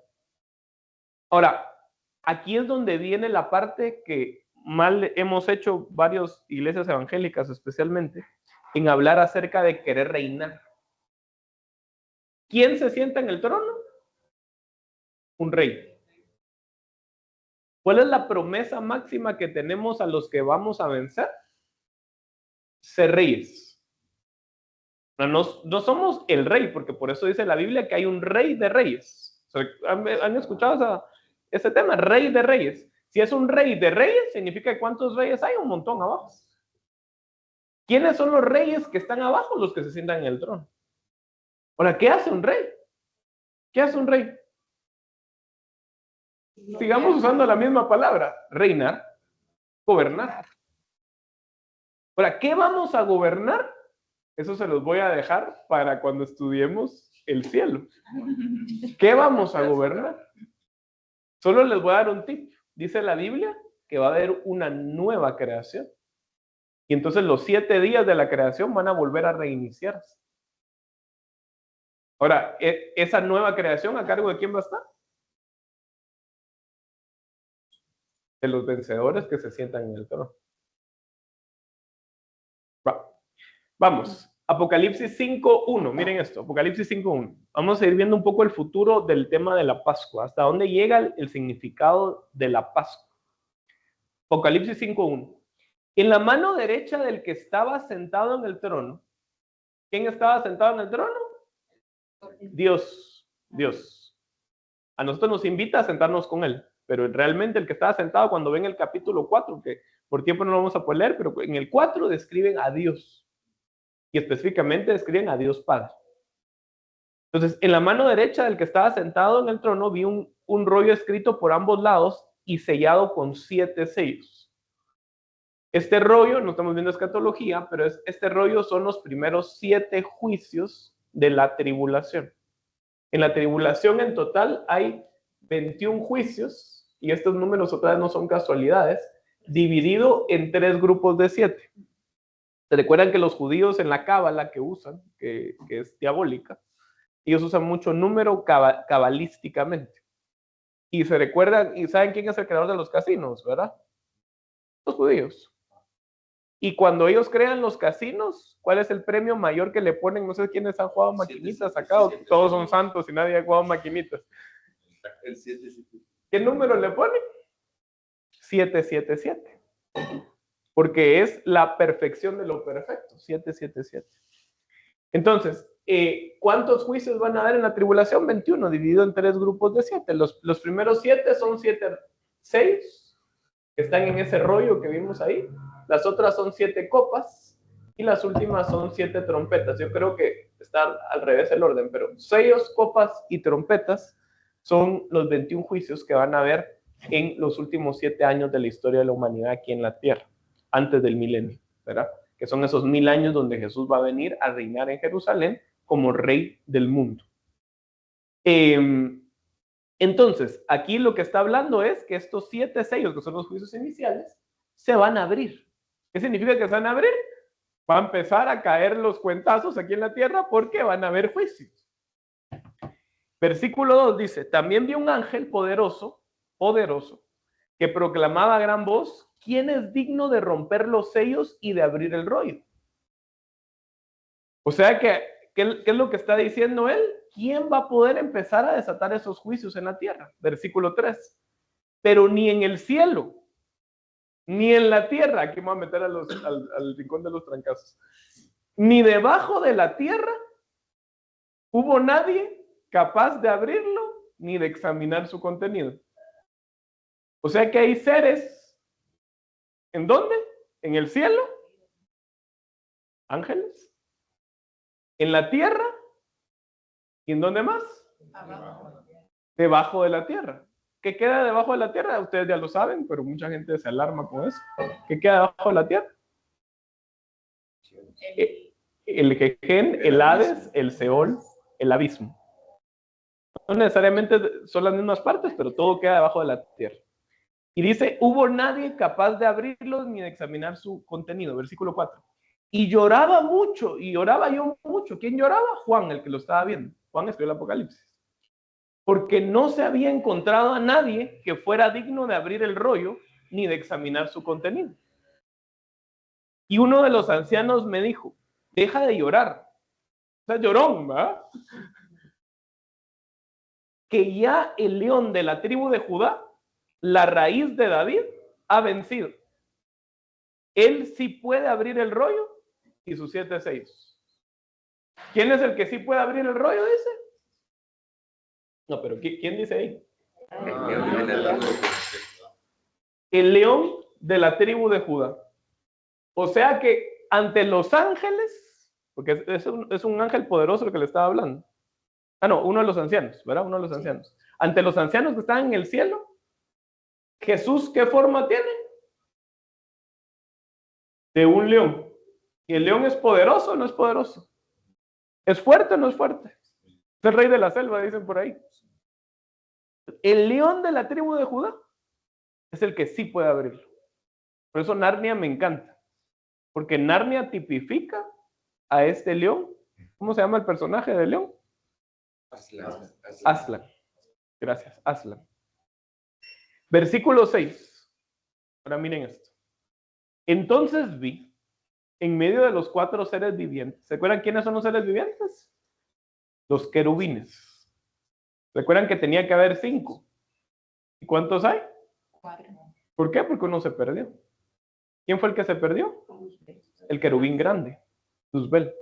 Ahora, aquí es donde viene la parte que mal hemos hecho varias iglesias evangélicas, especialmente, en hablar acerca de querer reinar. ¿Quién se sienta en el trono? Un rey. ¿Cuál es la promesa máxima que tenemos a los que vamos a vencer? Ser reyes. No somos el rey, porque por eso dice la Biblia que hay un rey de reyes. ¿Han escuchado ese tema? Rey de reyes. Si es un rey de reyes, significa que ¿cuántos reyes hay? Un montón abajo. ¿Quiénes son los reyes que están abajo? Los que se sientan en el trono. Ahora, ¿qué hace un rey? ¿Qué hace un rey? Sigamos usando la misma palabra, reinar, gobernar. Ahora, ¿qué vamos a gobernar? Eso se los voy a dejar para cuando estudiemos el cielo. ¿Qué vamos a gobernar? Solo les voy a dar un tip. Dice la Biblia que va a haber una nueva creación. Y entonces los 7 días de la creación van a volver a reiniciarse. Ahora, ¿esa nueva creación a cargo de quién va a estar? De los vencedores que se sientan en el trono. Vamos, Apocalipsis 5.1, miren esto, Apocalipsis 5.1. Vamos a ir viendo un poco el futuro del tema de la Pascua, hasta dónde llega el significado de la Pascua. Apocalipsis 5.1. En la mano derecha del que estaba sentado en el trono, ¿quién estaba sentado en el trono? Dios. A nosotros nos invita a sentarnos con él, pero realmente el que estaba sentado, cuando ven el capítulo 4, que por tiempo no lo vamos a poder leer, pero en el 4 describen a Dios. Y específicamente describen a Dios Padre. Entonces, en la mano derecha del que estaba sentado en el trono, vi un rollo escrito por ambos lados y sellado con 7 sellos. Este rollo, no estamos viendo escatología, pero este rollo son los primeros 7 juicios de la tribulación. En la tribulación en total hay 21 juicios, y estos números otra vez no son casualidades, dividido en 3 grupos de 7. ¿Se recuerdan que los judíos en la cábala que usan, que es diabólica, ellos usan mucho número cabalísticamente? Y se recuerdan, y saben quién es el creador de los casinos, ¿verdad? Los judíos. Y cuando ellos crean los casinos, ¿cuál es el premio mayor que le ponen? No sé quiénes han jugado maquinitas acá, o todos son santos y nadie ha jugado maquinitas. El 777. ¿Qué número le ponen? 777. Porque es la perfección de lo perfecto, 777. Entonces, ¿cuántos juicios van a haber en la tribulación? 21, dividido en 3 grupos de 7. Los primeros 7 son 7, 6, que están en ese rollo que vimos ahí. Las otras son 7 copas y las últimas son 7 trompetas. Yo creo que está al revés el orden, pero sellos, copas y trompetas son los 21 juicios que van a haber en los últimos 7 años de la historia de la humanidad aquí en la tierra, antes del milenio, ¿verdad? Que son esos 1000 años donde Jesús va a venir a reinar en Jerusalén como rey del mundo. Entonces, aquí lo que está hablando es que estos 7 sellos, que son los juicios iniciales, se van a abrir. ¿Qué significa que se van a abrir? Va a empezar a caer los cuentazos aquí en la tierra porque van a haber juicios. Versículo 2 dice, también vi un ángel poderoso, que proclamaba a gran voz, ¿quién es digno de romper los sellos y de abrir el rollo? O sea que, ¿qué es lo que está diciendo él? ¿Quién va a poder empezar a desatar esos juicios en la tierra? Versículo 3. Pero ni en el cielo, ni en la tierra, aquí me voy a meter al rincón de los trancazos, ni debajo de la tierra hubo nadie capaz de abrirlo ni de examinar su contenido. O sea que hay seres, ¿en dónde? ¿En el cielo? Ángeles. ¿En la tierra? ¿Y en dónde más? Debajo de la tierra. ¿Qué queda debajo de la tierra? Ustedes ya lo saben, pero mucha gente se alarma con eso. ¿Qué queda debajo de la tierra? El Gején, el Hades, el Seol, el abismo. No necesariamente son las mismas partes, pero todo queda debajo de la tierra. Y dice, hubo nadie capaz de abrirlos ni de examinar su contenido. Versículo 4. Y lloraba mucho, y lloraba yo mucho. ¿Quién lloraba? Juan, el que lo estaba viendo. Juan escribió el Apocalipsis. Porque no se había encontrado a nadie que fuera digno de abrir el rollo ni de examinar su contenido. Y uno de los ancianos me dijo, deja de llorar. O sea, llorón, ¿verdad? Que ya el león de la tribu de Judá, la raíz de David, ha vencido. Él sí puede abrir el rollo y sus 7 sellos. ¿Quién es el que sí puede abrir el rollo, dice? No, pero ¿quién dice ahí? El león de la tribu de Judá. O sea que ante los ángeles, porque es un ángel poderoso el que le estaba hablando. Ah, no, uno de los ancianos, ¿verdad? Uno de los ancianos. Ante los ancianos que están en el cielo, Jesús, ¿qué forma tiene? De un león. ¿Y el león es poderoso o no es poderoso? ¿Es fuerte o no es fuerte? Es el rey de la selva, dicen por ahí. El león de la tribu de Judá es el que sí puede abrirlo. Por eso Narnia me encanta. Porque Narnia tipifica a este león. ¿Cómo se llama el personaje del león? Aslan. Gracias, Aslan. Versículo 6. Ahora miren esto. Entonces vi en medio de los 4 seres vivientes. ¿Se acuerdan quiénes son los seres vivientes? Los querubines. ¿Recuerdan que tenía que haber 5? ¿Y cuántos hay? 4. ¿Por qué? Porque uno se perdió. ¿Quién fue el que se perdió? El querubín grande, Luzbel.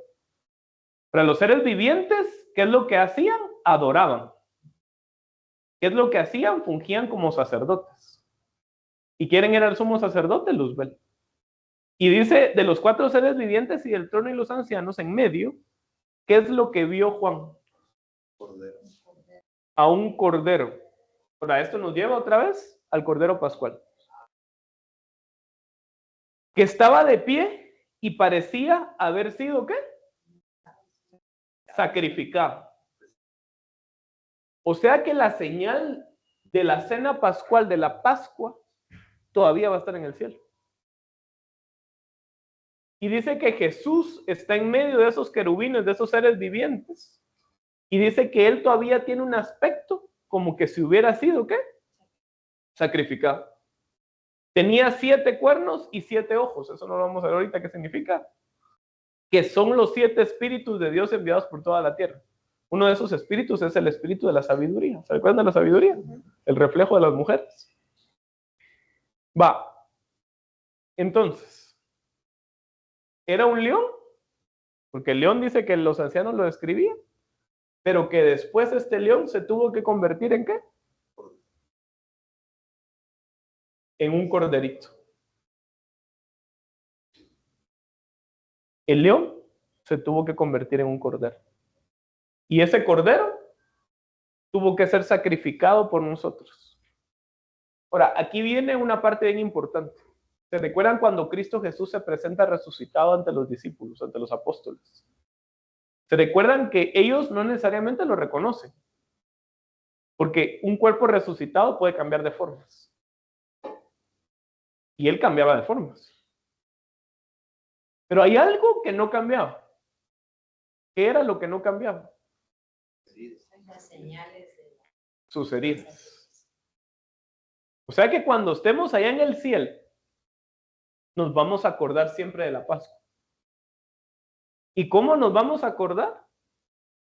Para los seres vivientes, ¿qué es lo que hacían? Adoraban. ¿Qué es lo que hacían? Fungían como sacerdotes. ¿Y quién era el sumo sacerdote? Luzbel. Y dice, de los 4 seres vivientes y del trono y los ancianos en medio, ¿qué es lo que vio Juan? Cordero. A un cordero. Ahora, esto nos lleva otra vez al cordero pascual. Que estaba de pie y parecía haber sido, ¿qué? Sacrificado. O sea que la señal de la cena pascual, de la Pascua, todavía va a estar en el cielo. Y dice que Jesús está en medio de esos querubines, de esos seres vivientes. Y dice que él todavía tiene un aspecto como que si hubiera sido, ¿qué? Sacrificado. Tenía 7 cuernos y 7 ojos. Eso no lo vamos a ver ahorita qué significa. Que son los 7 espíritus de Dios enviados por toda la tierra. Uno de esos espíritus es el espíritu de la sabiduría. ¿Se acuerdan de la sabiduría? El reflejo de las mujeres. Va. Entonces, ¿era un león? Porque el león dice que los ancianos lo describían, pero que después este león se tuvo que convertir ¿en qué? en un corderito. El león se tuvo que convertir en un cordero. Y ese cordero tuvo que ser sacrificado por nosotros. Ahora, aquí viene una parte bien importante. ¿Se recuerdan cuando Cristo Jesús se presenta resucitado ante los discípulos, ante los apóstoles? ¿Se recuerdan que ellos no necesariamente lo reconocen? Porque un cuerpo resucitado puede cambiar de formas. Y él cambiaba de formas. Pero hay algo que no cambiaba. ¿Qué era lo que no cambiaba? Las señales. Sus heridas. O sea que cuando estemos allá en el cielo, nos vamos a acordar siempre de la Pascua. ¿Y cómo nos vamos a acordar?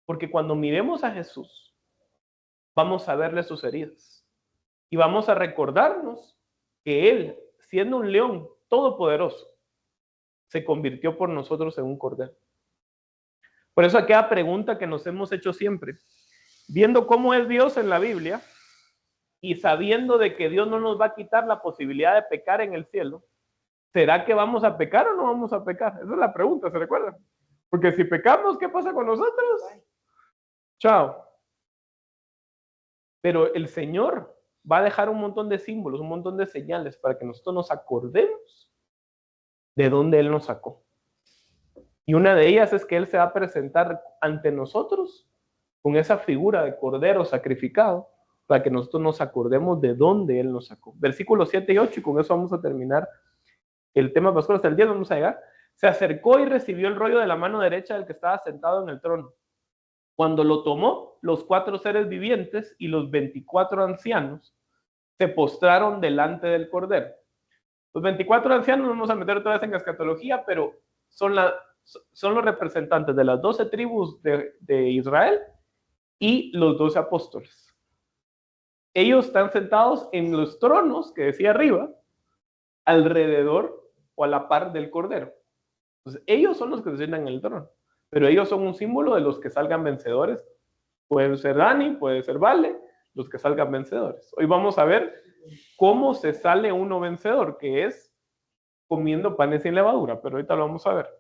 Porque cuando miremos a Jesús, vamos a verle sus heridas. Y vamos a recordarnos que Él, siendo un león todopoderoso, se convirtió por nosotros en un cordero. Por eso aquella pregunta que nos hemos hecho siempre, viendo cómo es Dios en la Biblia y sabiendo de que Dios no nos va a quitar la posibilidad de pecar en el cielo, ¿será que vamos a pecar o no vamos a pecar? Esa es la pregunta, ¿se recuerdan? Porque si pecamos, ¿qué pasa con nosotros? Chao. Pero el Señor va a dejar un montón de símbolos, un montón de señales para que nosotros nos acordemos de dónde Él nos sacó. Y una de ellas es que Él se va a presentar ante nosotros con esa figura de cordero sacrificado para que nosotros nos acordemos de dónde Él nos sacó. Versículos 7 y 8, y con eso vamos a terminar el tema pascual. Hasta el 10 vamos a llegar. Se acercó y recibió el rollo de la mano derecha del que estaba sentado en el trono. Cuando lo tomó, los 4 seres vivientes y los 24 ancianos se postraron delante del cordero. Los 24 ancianos, no vamos a meter otra vez en escatología, pero son los representantes de las 12 tribus de Israel y los 12 apóstoles. Ellos están sentados en los tronos que decía arriba, alrededor o a la par del cordero. Entonces, ellos son los que se sientan en el trono, pero ellos son un símbolo de los que salgan vencedores. Puede ser Dani, puede ser Vale, los que salgan vencedores. Hoy vamos a ver cómo se sale uno vencedor, que es comiendo panes sin levadura, pero ahorita lo vamos a ver.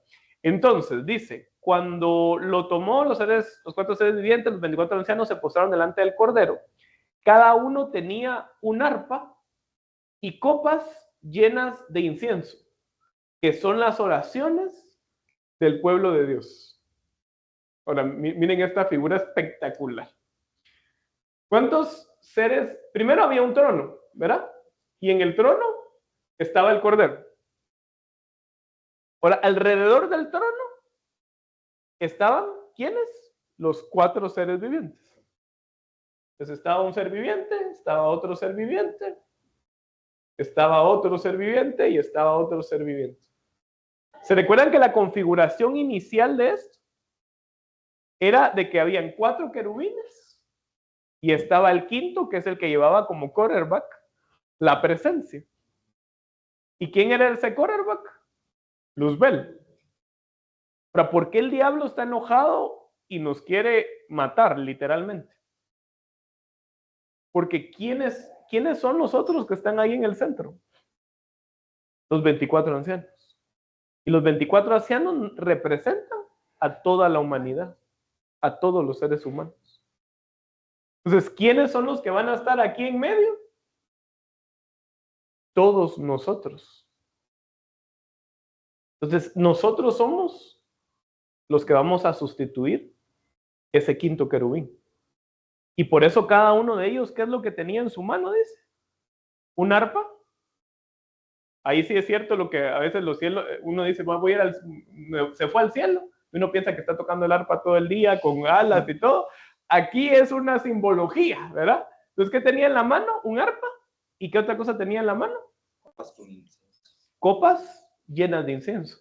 Entonces, dice, cuando lo tomó los 4 seres vivientes, los 24 ancianos se postraron delante del cordero. Cada uno tenía un arpa y copas llenas de incienso, que son las oraciones del pueblo de Dios. Ahora, miren esta figura espectacular. ¿Cuántos seres? Primero había un trono, ¿verdad? Y en el trono estaba el cordero. Ahora, alrededor del trono estaban, ¿quiénes? Los 4 seres vivientes. Entonces estaba un ser viviente, estaba otro ser viviente, estaba otro ser viviente y estaba otro ser viviente. ¿Se recuerdan que la configuración inicial de esto era de que habían 4 querubines y estaba el quinto, que es el que llevaba como quarterback la presencia? ¿Y quién era ese quarterback? Luzbel. Pero ¿por qué el diablo está enojado y nos quiere matar, literalmente? Porque ¿quiénes son los otros que están ahí en el centro? Los 24 ancianos. Y los 24 ancianos representan a toda la humanidad, a todos los seres humanos. Entonces, ¿quiénes son los que van a estar aquí en medio? Todos nosotros. Entonces, nosotros somos los que vamos a sustituir ese quinto querubín. Y por eso cada uno de ellos, ¿qué es lo que tenía en su mano? Dice, un arpa. Ahí sí es cierto lo que a veces los cielos, uno dice, voy a ir se fue al cielo. Uno piensa que está tocando el arpa todo el día con alas y todo. Aquí es una simbología, ¿verdad? Entonces, ¿qué tenía en la mano? Un arpa. ¿Y qué otra cosa tenía en la mano? Copas con incienso. Copas llenas de incienso.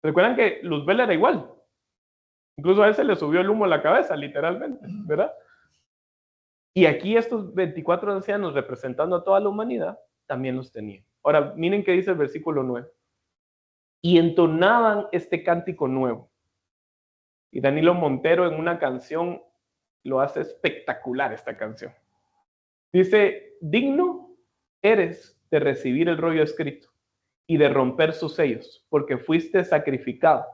¿Recuerdan que Luzbel era igual? Incluso a él se le subió el humo a la cabeza, literalmente, ¿verdad? Y aquí estos 24 ancianos representando a toda la humanidad también los tenían. Ahora, miren qué dice el versículo 9. Y entonaban este cántico nuevo. Y Danilo Montero en una canción lo hace espectacular esta canción. Dice, digno eres de recibir el rollo escrito y de romper sus sellos, porque fuiste sacrificado.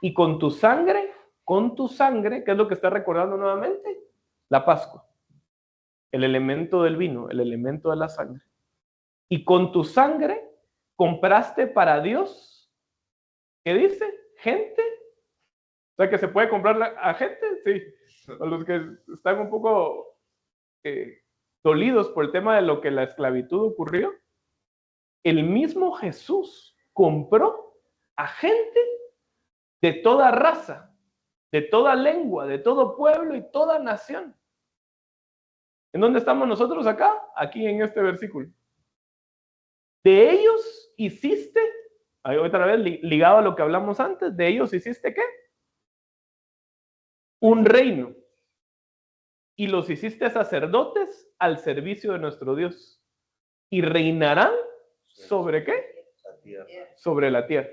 Y con tu sangre, ¿qué es lo que está recordando nuevamente? La Pascua. El elemento del vino, el elemento de la sangre. Y con tu sangre compraste para Dios, ¿qué dice? Gente. O sea, que se puede comprar a gente, sí. A los que están un poco dolidos por el tema de lo que la esclavitud ocurrió. El mismo Jesús compró a gente de toda raza, de toda lengua, de todo pueblo y toda nación. ¿En dónde estamos nosotros acá? Aquí en este versículo. De ellos hiciste, ahí otra vez ligado a lo que hablamos antes, de ellos hiciste ¿qué? Un reino. Y los hiciste sacerdotes al servicio de nuestro Dios. Y reinarán ¿sobre qué? La tierra. Sobre la tierra.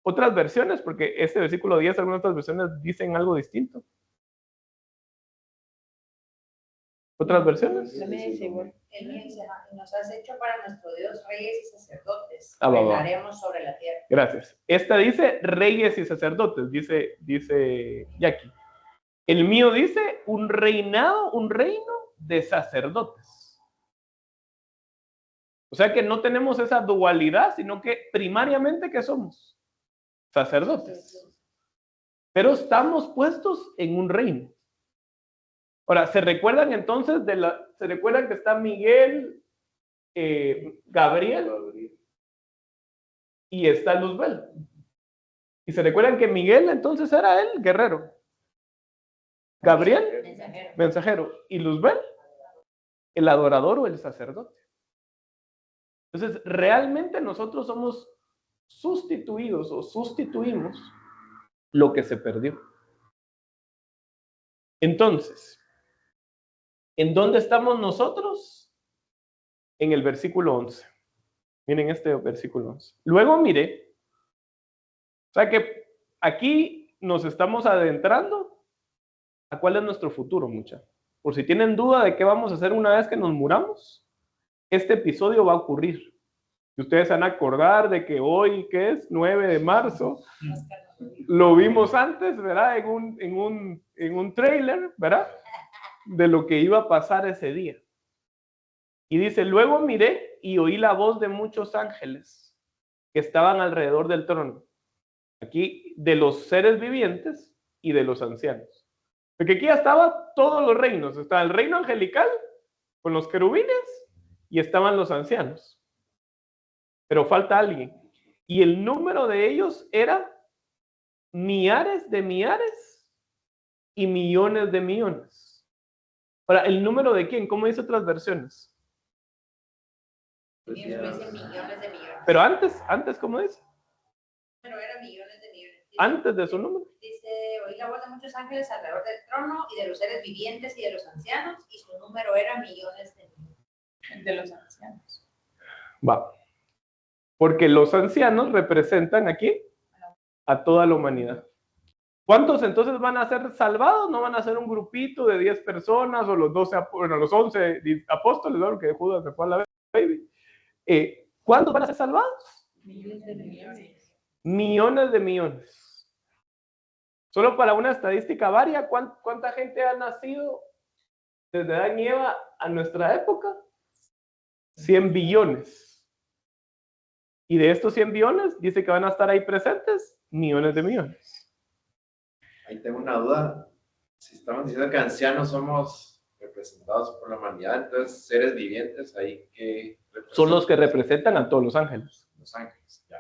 Otras versiones, porque este versículo 10, algunas otras versiones dicen algo distinto. ¿Otras versiones? Nos has hecho para nuestro Dios reyes y sacerdotes. Reinaremos sobre la tierra. Gracias. Esta dice reyes y sacerdotes, dice Jackie. El mío dice un reinado, un reino de sacerdotes. O sea que no tenemos esa dualidad, sino que primariamente ¿qué somos? Sacerdotes. Pero estamos puestos en un reino. Ahora, ¿se recuerdan entonces se recuerdan que está Miguel, Gabriel y está Luzbel? Y se recuerdan que Miguel entonces era el guerrero. Gabriel, mensajero. Y Luzbel, el adorador o el sacerdote. Entonces, realmente nosotros somos sustituidos o sustituimos lo que se perdió. Entonces, ¿en dónde estamos nosotros? En el versículo 11. Miren este versículo 11. Luego mire, o sea que aquí nos estamos adentrando a cuál es nuestro futuro, muchachos. Por si tienen duda de qué vamos a hacer una vez que nos muramos, este episodio va a ocurrir. Y ustedes se van a acordar de que hoy, ¿qué es? 9 de marzo. Lo vimos antes, ¿verdad? En un trailer, ¿verdad? De lo que iba a pasar ese día. Y dice, luego miré y oí la voz de muchos ángeles que estaban alrededor del trono. Aquí, de los seres vivientes y de los ancianos. Porque aquí ya estaban todos los reinos. Estaba el reino angelical con los querubines y estaban los ancianos. Pero falta alguien. Y el número de ellos era millares de millares y millones de millones. Ahora, ¿el número de quién? ¿Cómo dice otras versiones? Millones de millones. Pero antes, ¿cómo dice? Pero era millones de millones. Dice, antes de su número. Dice, oí la voz de muchos ángeles alrededor del trono y de los seres vivientes y de los ancianos, y su número era millones de millones. De los ancianos. Va. Porque los ancianos representan aquí a toda la humanidad. ¿Cuántos entonces van a ser salvados? No van a ser un grupito de 10 personas o los 11 apóstoles, ¿no? Porque Judas se fue a la baby. ¿Cuántos van a ser salvados? Millones de millones. Millones de millones. Solo para una estadística varia, ¿cuánta gente ha nacido desde Adán y Eva a nuestra época? 100 billones. Y de estos 100 billones, dice que van a estar ahí presentes millones de millones. Ahí tengo una duda. Si estamos diciendo que ancianos somos representados por la humanidad, entonces seres vivientes ahí que son los que representan a todos los ángeles. Los ángeles, ya.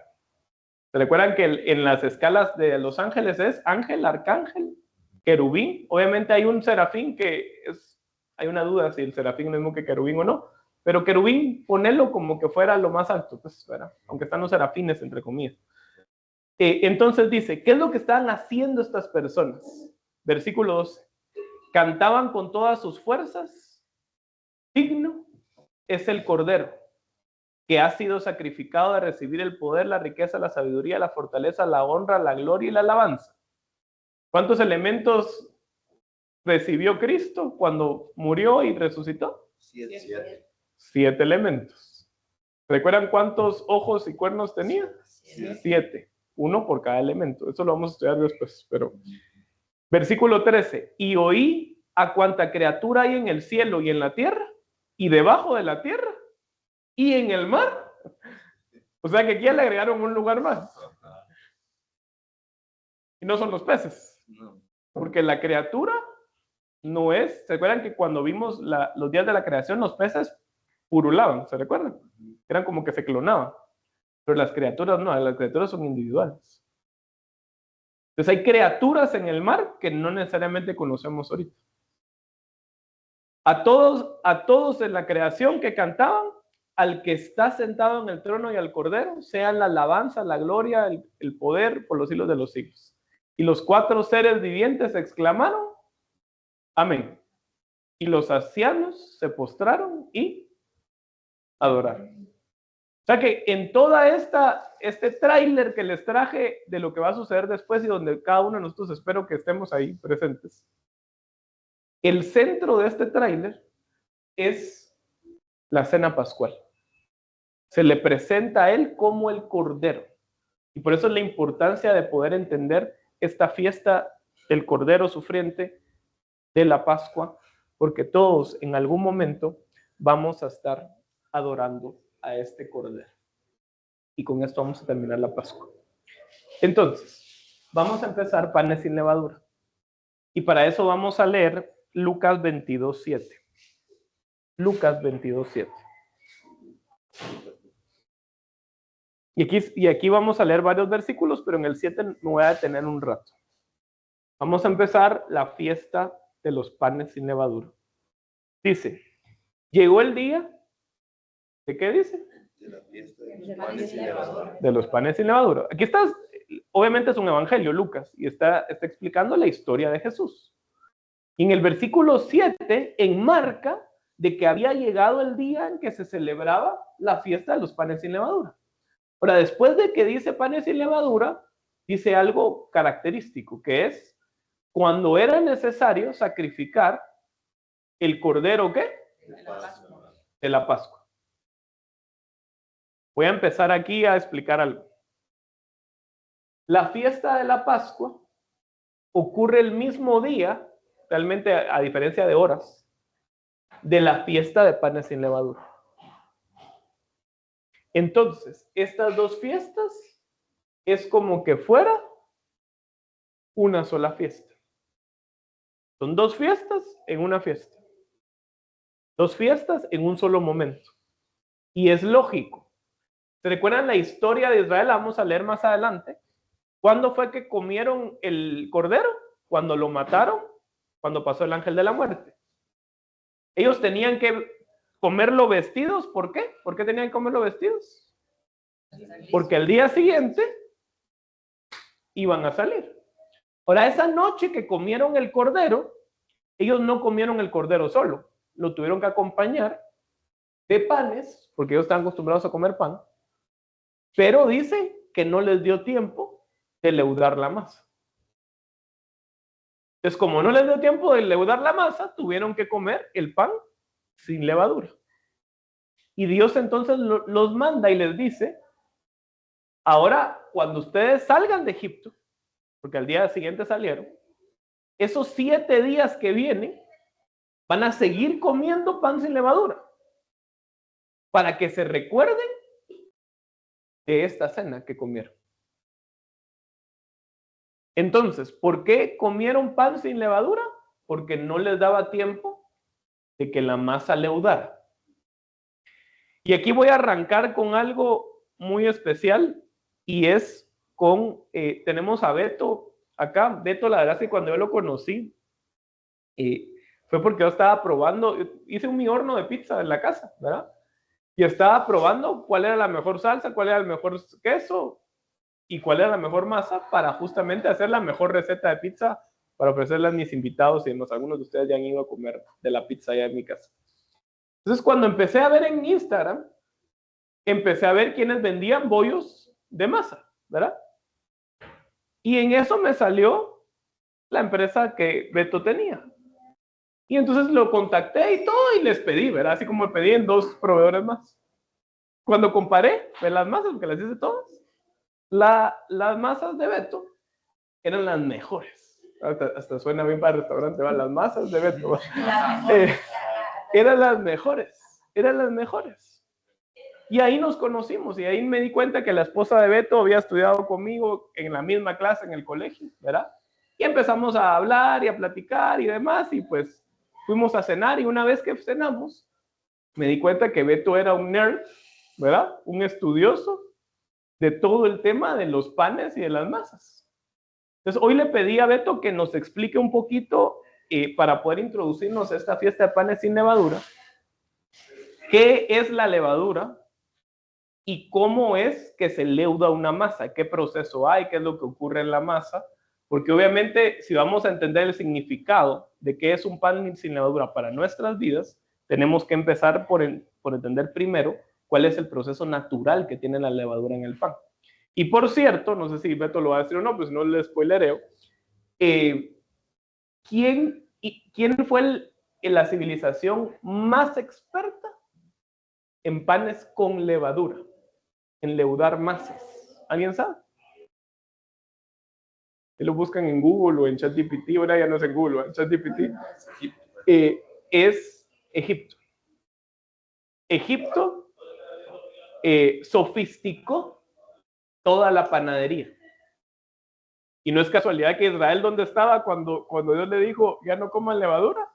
¿Se recuerdan que en las escalas de los ángeles es ángel, arcángel, querubín? Obviamente hay un serafín hay una duda si el serafín es el mismo que querubín o no, pero querubín, ponelo como que fuera lo más alto, pues, ¿verdad? Aunque están los serafines, entre comillas. Entonces dice, ¿qué es lo que estaban haciendo estas personas? Versículo 12. Cantaban con todas sus fuerzas, digno es el Cordero, que ha sido sacrificado de recibir el poder, la riqueza, la sabiduría, la fortaleza, la honra, la gloria y la alabanza. ¿Cuántos elementos recibió Cristo cuando murió y resucitó? 7. 7 elementos. ¿Recuerdan cuántos ojos y cuernos tenía? 7. 1 por cada elemento. Eso lo vamos a estudiar después, pero... Versículo 13. Y oí a cuanta criatura hay en el cielo y en la tierra, y debajo de la tierra, y en el mar. O sea que aquí le agregaron un lugar más. Y no son los peces. Porque la criatura no es... ¿Se acuerdan que cuando vimos los días de la creación, los peces purulaban? ¿Se recuerdan? Eran como que se clonaban. Pero las criaturas no, las criaturas son individuales. Entonces hay criaturas en el mar que no necesariamente conocemos ahorita. A todos en la creación que cantaban, al que está sentado en el trono y al Cordero, sean la alabanza, la gloria, el poder por los siglos de los siglos. Y los 4 seres vivientes exclamaron, amén. Y los ancianos se postraron y adoraron. O sea que en toda este tráiler que les traje de lo que va a suceder después y donde cada uno de nosotros espero que estemos ahí presentes, el centro de este tráiler es la cena pascual. Se le presenta a él como el Cordero. Y por eso es la importancia de poder entender esta fiesta del Cordero sufriente de la Pascua, porque todos en algún momento vamos a estar adorando a este Cordero. Y con esto vamos a terminar la Pascua. Entonces, vamos a empezar panes sin levadura. Y para eso vamos a leer Lucas 22:7. Lucas 22:7. Y aquí vamos a leer varios versículos, pero en el 7 me voy a detener un rato. Vamos a empezar la fiesta de los panes sin levadura. Dice, llegó el día, ¿de qué dice? De la fiesta de los panes sin levadura. De los panes sin levadura. Aquí está, obviamente es un evangelio, Lucas, y está explicando la historia de Jesús. Y en el versículo 7 enmarca de que había llegado el día en que se celebraba la fiesta de los panes sin levadura. Ahora, después de que dice panes sin levadura, dice algo característico, que es cuando era necesario sacrificar el cordero, ¿qué? De la Pascua. Voy a empezar aquí a explicar algo. La fiesta de la Pascua ocurre el mismo día, realmente a diferencia de horas, de la fiesta de panes sin levadura. Entonces, estas dos fiestas es como que fuera una sola fiesta. Son dos fiestas en una fiesta. Dos fiestas en un solo momento. Y es lógico. ¿Se recuerdan la historia de Israel? La vamos a leer más adelante. ¿Cuándo fue que comieron el cordero? Cuando lo mataron, cuando pasó el ángel de la muerte. Ellos tenían que comerlo vestidos. ¿Por qué? ¿Por qué tenían que comerlo vestidos? Porque al día siguiente iban a salir. Ahora, esa noche que comieron el cordero, ellos no comieron el cordero solo. Lo tuvieron que acompañar de panes, porque ellos estaban acostumbrados a comer pan. Pero dice que no les dio tiempo de leudar la masa. Entonces, como no les dio tiempo de leudar la masa, tuvieron que comer el pan sin levadura. Y Dios entonces los manda y les dice, ahora cuando ustedes salgan de Egipto, porque al día siguiente salieron, esos 7 días que vienen, van a seguir comiendo pan sin levadura, para que se recuerden de esta cena que comieron. Entonces, ¿por qué comieron pan sin levadura? Porque no les daba tiempo de que la masa leudara. Y aquí voy a arrancar con algo muy especial, y es con, tenemos a Beto acá. Beto, la verdad es que cuando yo lo conocí, fue porque yo estaba probando, hice mi horno de pizza en la casa, ¿verdad? Y estaba probando cuál era la mejor salsa, cuál era el mejor queso, y cuál era la mejor masa para justamente hacer la mejor receta de pizza para ofrecerla a mis invitados y demás. Algunos de ustedes ya han ido a comer de la pizza allá en mi casa. Entonces, cuando empecé a ver en Instagram, empecé a ver quienes vendían bollos de masa, ¿verdad? Y en eso me salió la empresa que Beto tenía. Y entonces lo contacté y todo, y les pedí, ¿verdad? Así como pedí en 2 proveedores más. Cuando comparé las masas, porque las hice todas, las masas de Beto eran las mejores. Hasta suena bien para el restaurante, ¿va? Las masas de Beto. Eran las mejores. Y ahí nos conocimos, y ahí me di cuenta que la esposa de Beto había estudiado conmigo en la misma clase en el colegio, ¿verdad? Y empezamos a hablar y a platicar y demás, y pues fuimos a cenar, y una vez que cenamos, me di cuenta que Beto era un nerd, ¿verdad? Un estudioso de todo el tema de los panes y de las masas. Entonces, hoy le pedí a Beto que nos explique un poquito, para poder introducirnos a esta fiesta de panes sin levadura, qué es la levadura y cómo es que se leuda una masa, qué proceso hay, qué es lo que ocurre en la masa, porque obviamente si vamos a entender el significado de qué es un pan sin levadura para nuestras vidas, tenemos que empezar por entender primero cuál es el proceso natural que tiene la levadura en el pan. Y por cierto, no sé si Beto lo va a decir o no, pues no le spoilereo, ¿quién fue la civilización más experta en panes con levadura, en leudar masas? ¿Alguien sabe? Lo buscan en Google o en ChatGPT, ahora ya no es en Google, en ChatGPT. Es Egipto. Egipto sofisticó toda la panadería. Y no es casualidad que Israel, ¿dónde estaba cuando Dios le dijo, ya no coman levadura?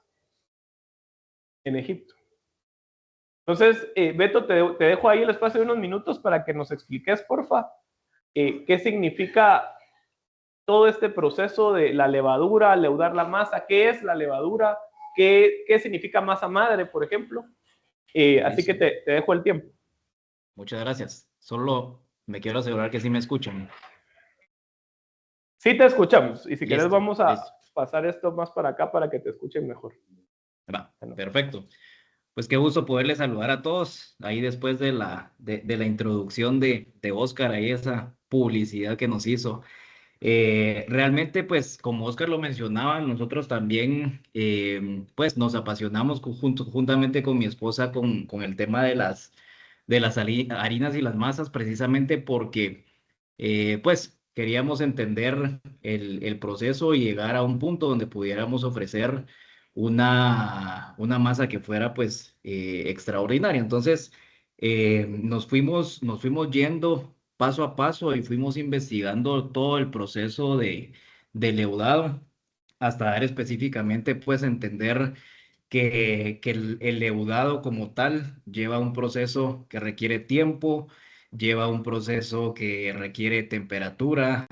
En Egipto. Entonces, Beto, te dejo ahí el espacio de unos minutos para que nos expliques, porfa, qué significa todo este proceso de la levadura, leudar la masa, qué es la levadura, qué significa masa madre, por ejemplo. Así que te dejo el tiempo. Muchas gracias. Solo me quiero asegurar que sí me escuchan. Sí te escuchamos. Y si quieres vamos a pasar esto más para acá para que te escuchen mejor. Va, perfecto. Pues qué gusto poderles saludar a todos. Ahí después de la introducción de Oscar, ahí esa publicidad que nos hizo. Realmente, pues, como Oscar lo mencionaba, nosotros también, pues, nos apasionamos juntamente con mi esposa con el tema de las harinas y las masas, precisamente porque, pues, queríamos entender el proceso y llegar a un punto donde pudiéramos ofrecer una masa que fuera, pues, extraordinaria. Entonces, nos fuimos yendo paso a paso y fuimos investigando todo el proceso de leudado hasta dar específicamente, pues, entender que el leudado como tal lleva un proceso que requiere tiempo, lleva un proceso que requiere temperatura,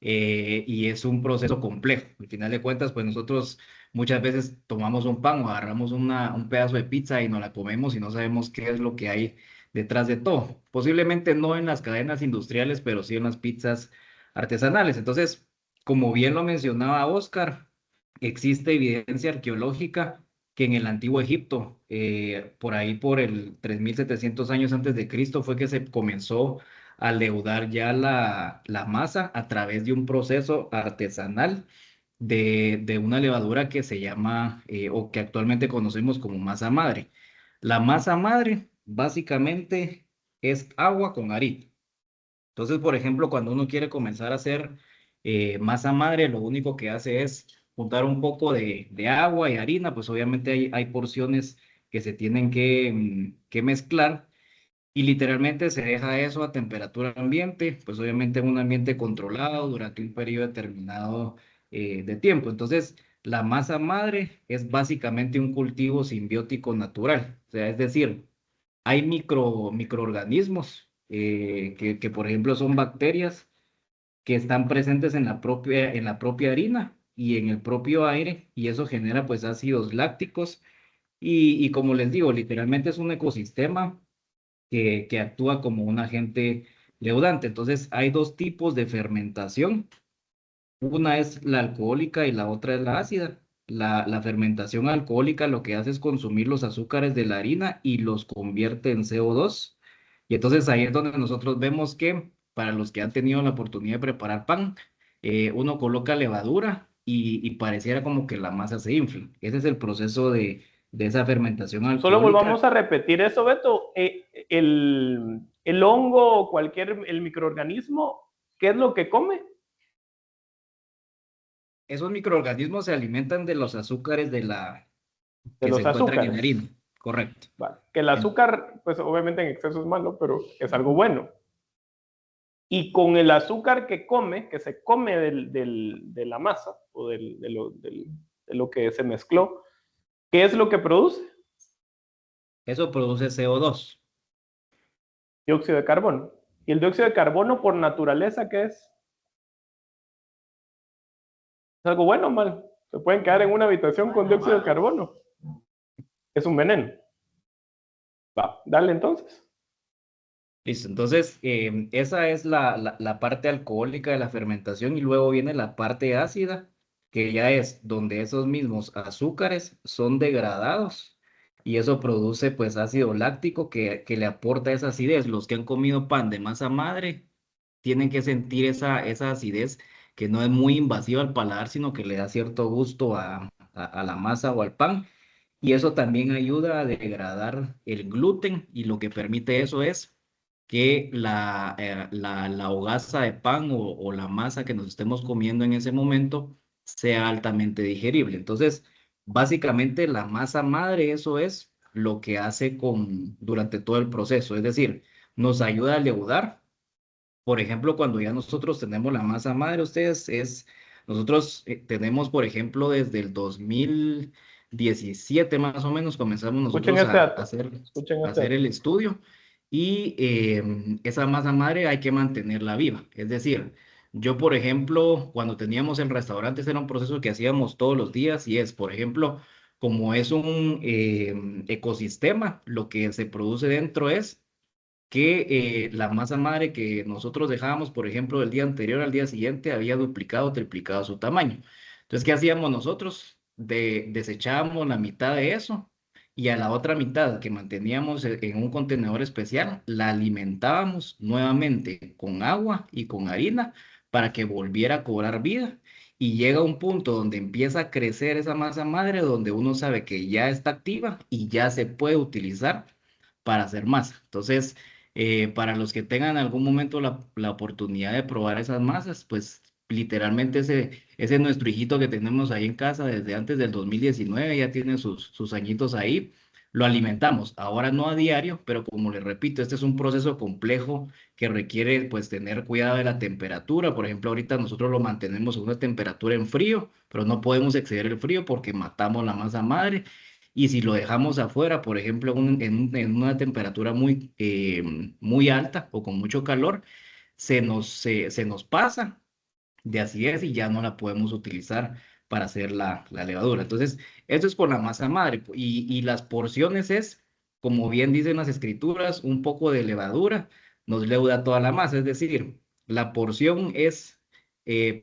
y es un proceso complejo. Al final de cuentas, pues nosotros muchas veces tomamos un pan o agarramos un pedazo de pizza y nos la comemos y no sabemos qué es lo que hay detrás de todo. Posiblemente no en las cadenas industriales, pero sí en las pizzas artesanales. Entonces, como bien lo mencionaba Oscar, existe evidencia arqueológica que en el antiguo Egipto, por ahí por el 3700 años antes de Cristo, fue que se comenzó a leudar ya la masa a través de un proceso artesanal de una levadura que se llama, o que actualmente conocemos como masa madre. La masa madre básicamente es agua con harina. Entonces, por ejemplo, cuando uno quiere comenzar a hacer masa madre, lo único que hace es juntar un poco de agua y harina, pues obviamente hay porciones que se tienen que mezclar y literalmente se deja eso a temperatura ambiente, pues obviamente en un ambiente controlado durante un periodo determinado de tiempo. Entonces, la masa madre es básicamente un cultivo simbiótico natural, o sea, es decir, hay microorganismos que, por ejemplo, son bacterias que están presentes en la propia harina y en el propio aire, y eso genera pues ácidos lácticos y como les digo, literalmente es un ecosistema que actúa como un agente leudante. Entonces, hay dos tipos de fermentación. Una es la alcohólica y la otra es la ácida. La fermentación alcohólica lo que hace es consumir los azúcares de la harina y los convierte en CO2. Y entonces ahí es donde nosotros vemos que para los que han tenido la oportunidad de preparar pan, uno coloca levadura y pareciera como que la masa se infla. Ese es el proceso de esa fermentación alcohólica. Solo volvamos a repetir eso, Beto. El hongo o el microorganismo, ¿qué es lo que come? Esos microorganismos se alimentan de los azúcares de que los se encuentran en la azúcares. harina. Correcto. Vale. Que el azúcar, pues obviamente en exceso es malo, pero es algo bueno. Y con el azúcar que se come de la masa o de lo que se mezcló, ¿qué es lo que produce? Eso produce CO2. Dióxido de carbono. ¿Y el dióxido de carbono por naturaleza qué es? ¿Es algo bueno o mal? Se pueden quedar en una habitación con dióxido de carbono. Es un veneno. Va, dale entonces. Listo, entonces esa es la parte alcohólica de la fermentación y luego viene la parte ácida, que ya es donde esos mismos azúcares son degradados y eso produce pues ácido láctico que le aporta esa acidez. Los que han comido pan de masa madre tienen que sentir esa acidez que no es muy invasiva al paladar, sino que le da cierto gusto a la masa o al pan. Y eso también ayuda a degradar el gluten y lo que permite eso es que la hogaza de pan o la masa que nos estemos comiendo en ese momento sea altamente digerible. Entonces, básicamente la masa madre, eso es lo que hace durante todo el proceso. Es decir, nos ayuda a leudar. Por ejemplo, cuando ya nosotros tenemos la masa madre, nosotros tenemos, por ejemplo, desde el 2017 más o menos, comenzamos Escuchen nosotros este a dato. Escuchen este hacer dato. el estudio y esa masa madre hay que mantenerla viva. Es decir, yo, por ejemplo, cuando teníamos en restaurantes era un proceso que hacíamos todos los días y es, por ejemplo, como es un ecosistema, lo que se produce dentro es que la masa madre que nosotros dejábamos, por ejemplo, el día anterior al día siguiente, había duplicado o triplicado su tamaño. Entonces, ¿qué hacíamos nosotros? Desechábamos la mitad de eso y a la otra mitad que manteníamos en un contenedor especial, la alimentábamos nuevamente con agua y con harina para que volviera a cobrar vida. Y llega un punto donde empieza a crecer esa masa madre, donde uno sabe que ya está activa y ya se puede utilizar para hacer masa. Entonces, para los que tengan en algún momento la oportunidad de probar esas masas, pues literalmente ese es nuestro hijito que tenemos ahí en casa desde antes del 2019, ya tiene sus añitos ahí, lo alimentamos, ahora no a diario, pero como les repito, este es un proceso complejo que requiere pues tener cuidado de la temperatura. Por ejemplo, ahorita nosotros lo mantenemos a una temperatura en frío, pero no podemos exceder el frío porque matamos la masa madre. Y si lo dejamos afuera, por ejemplo, en una temperatura muy alta o con mucho calor, se nos pasa de acidez y ya no la podemos utilizar para hacer la levadura. Entonces, eso es con la masa madre. Y las porciones es, como bien dicen las escrituras, un poco de levadura nos leuda toda la masa. Es decir, la porción es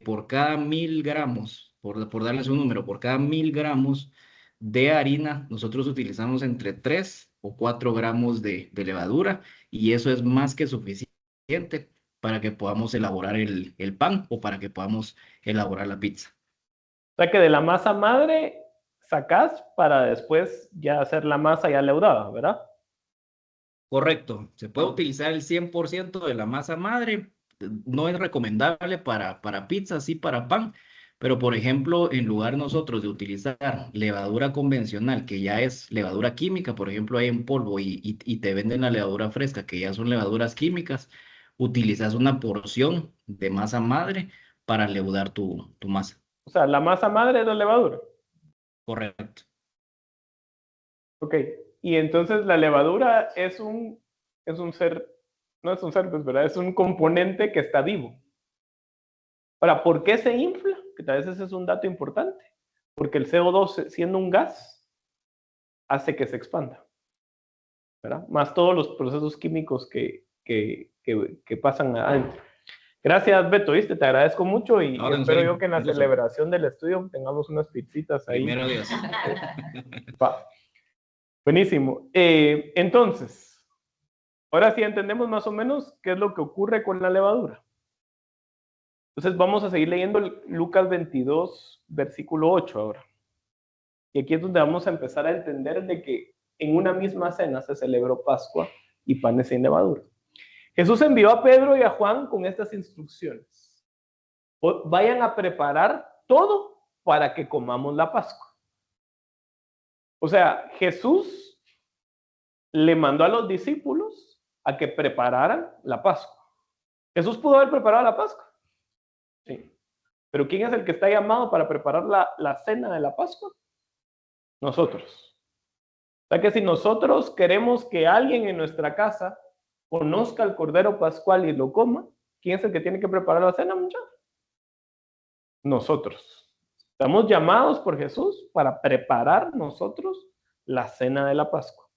por cada 1000 gramos, por darles un número, por cada 1000 gramos de harina, nosotros utilizamos entre 3 o 4 gramos de levadura y eso es más que suficiente para que podamos elaborar el pan o para que podamos elaborar la pizza. O sea que de la masa madre sacás para después ya hacer la masa ya leudada, ¿verdad? Correcto, se puede utilizar el 100% de la masa madre, no es recomendable para pizza, sí para pan, pero por ejemplo, en lugar nosotros de utilizar levadura convencional, que ya es levadura química, por ejemplo, hay en polvo y te venden la levadura fresca, que ya son levaduras químicas, utilizas una porción de masa madre para leudar tu masa. O sea, la masa madre es la levadura. Correcto. Ok, y entonces la levadura es un ser, no es un ser, pues, ¿verdad? Es un componente que está vivo. Ahora, ¿por qué se infla? Que tal vez ese es un dato importante. Porque el CO2, siendo un gas, hace que se expanda, ¿verdad? Más todos los procesos químicos que pasan adentro. Gracias, Beto, ¿viste? Te agradezco mucho y espero yo que en la celebración del estudio tengamos unas pizzitas ahí. Primero Dios. Va. Buenísimo. Entonces, ahora sí entendemos más o menos qué es lo que ocurre con la levadura. Entonces vamos a seguir leyendo Lucas 22, versículo 8 ahora. Y aquí es donde vamos a empezar a entender de que en una misma cena se celebró Pascua y panes sin levadura. Jesús envió a Pedro y a Juan con estas instrucciones. Vayan a preparar todo para que comamos la Pascua. O sea, Jesús le mandó a los discípulos a que prepararan la Pascua. ¿Jesús pudo haber preparado la Pascua? Sí. Pero ¿quién es el que está llamado para preparar la cena de la Pascua? Nosotros. O sea que si nosotros queremos que alguien en nuestra casa conozca el Cordero Pascual y lo coma, ¿quién es el que tiene que preparar la cena, muchachos? Nosotros. Estamos llamados por Jesús para preparar nosotros la cena de la Pascua.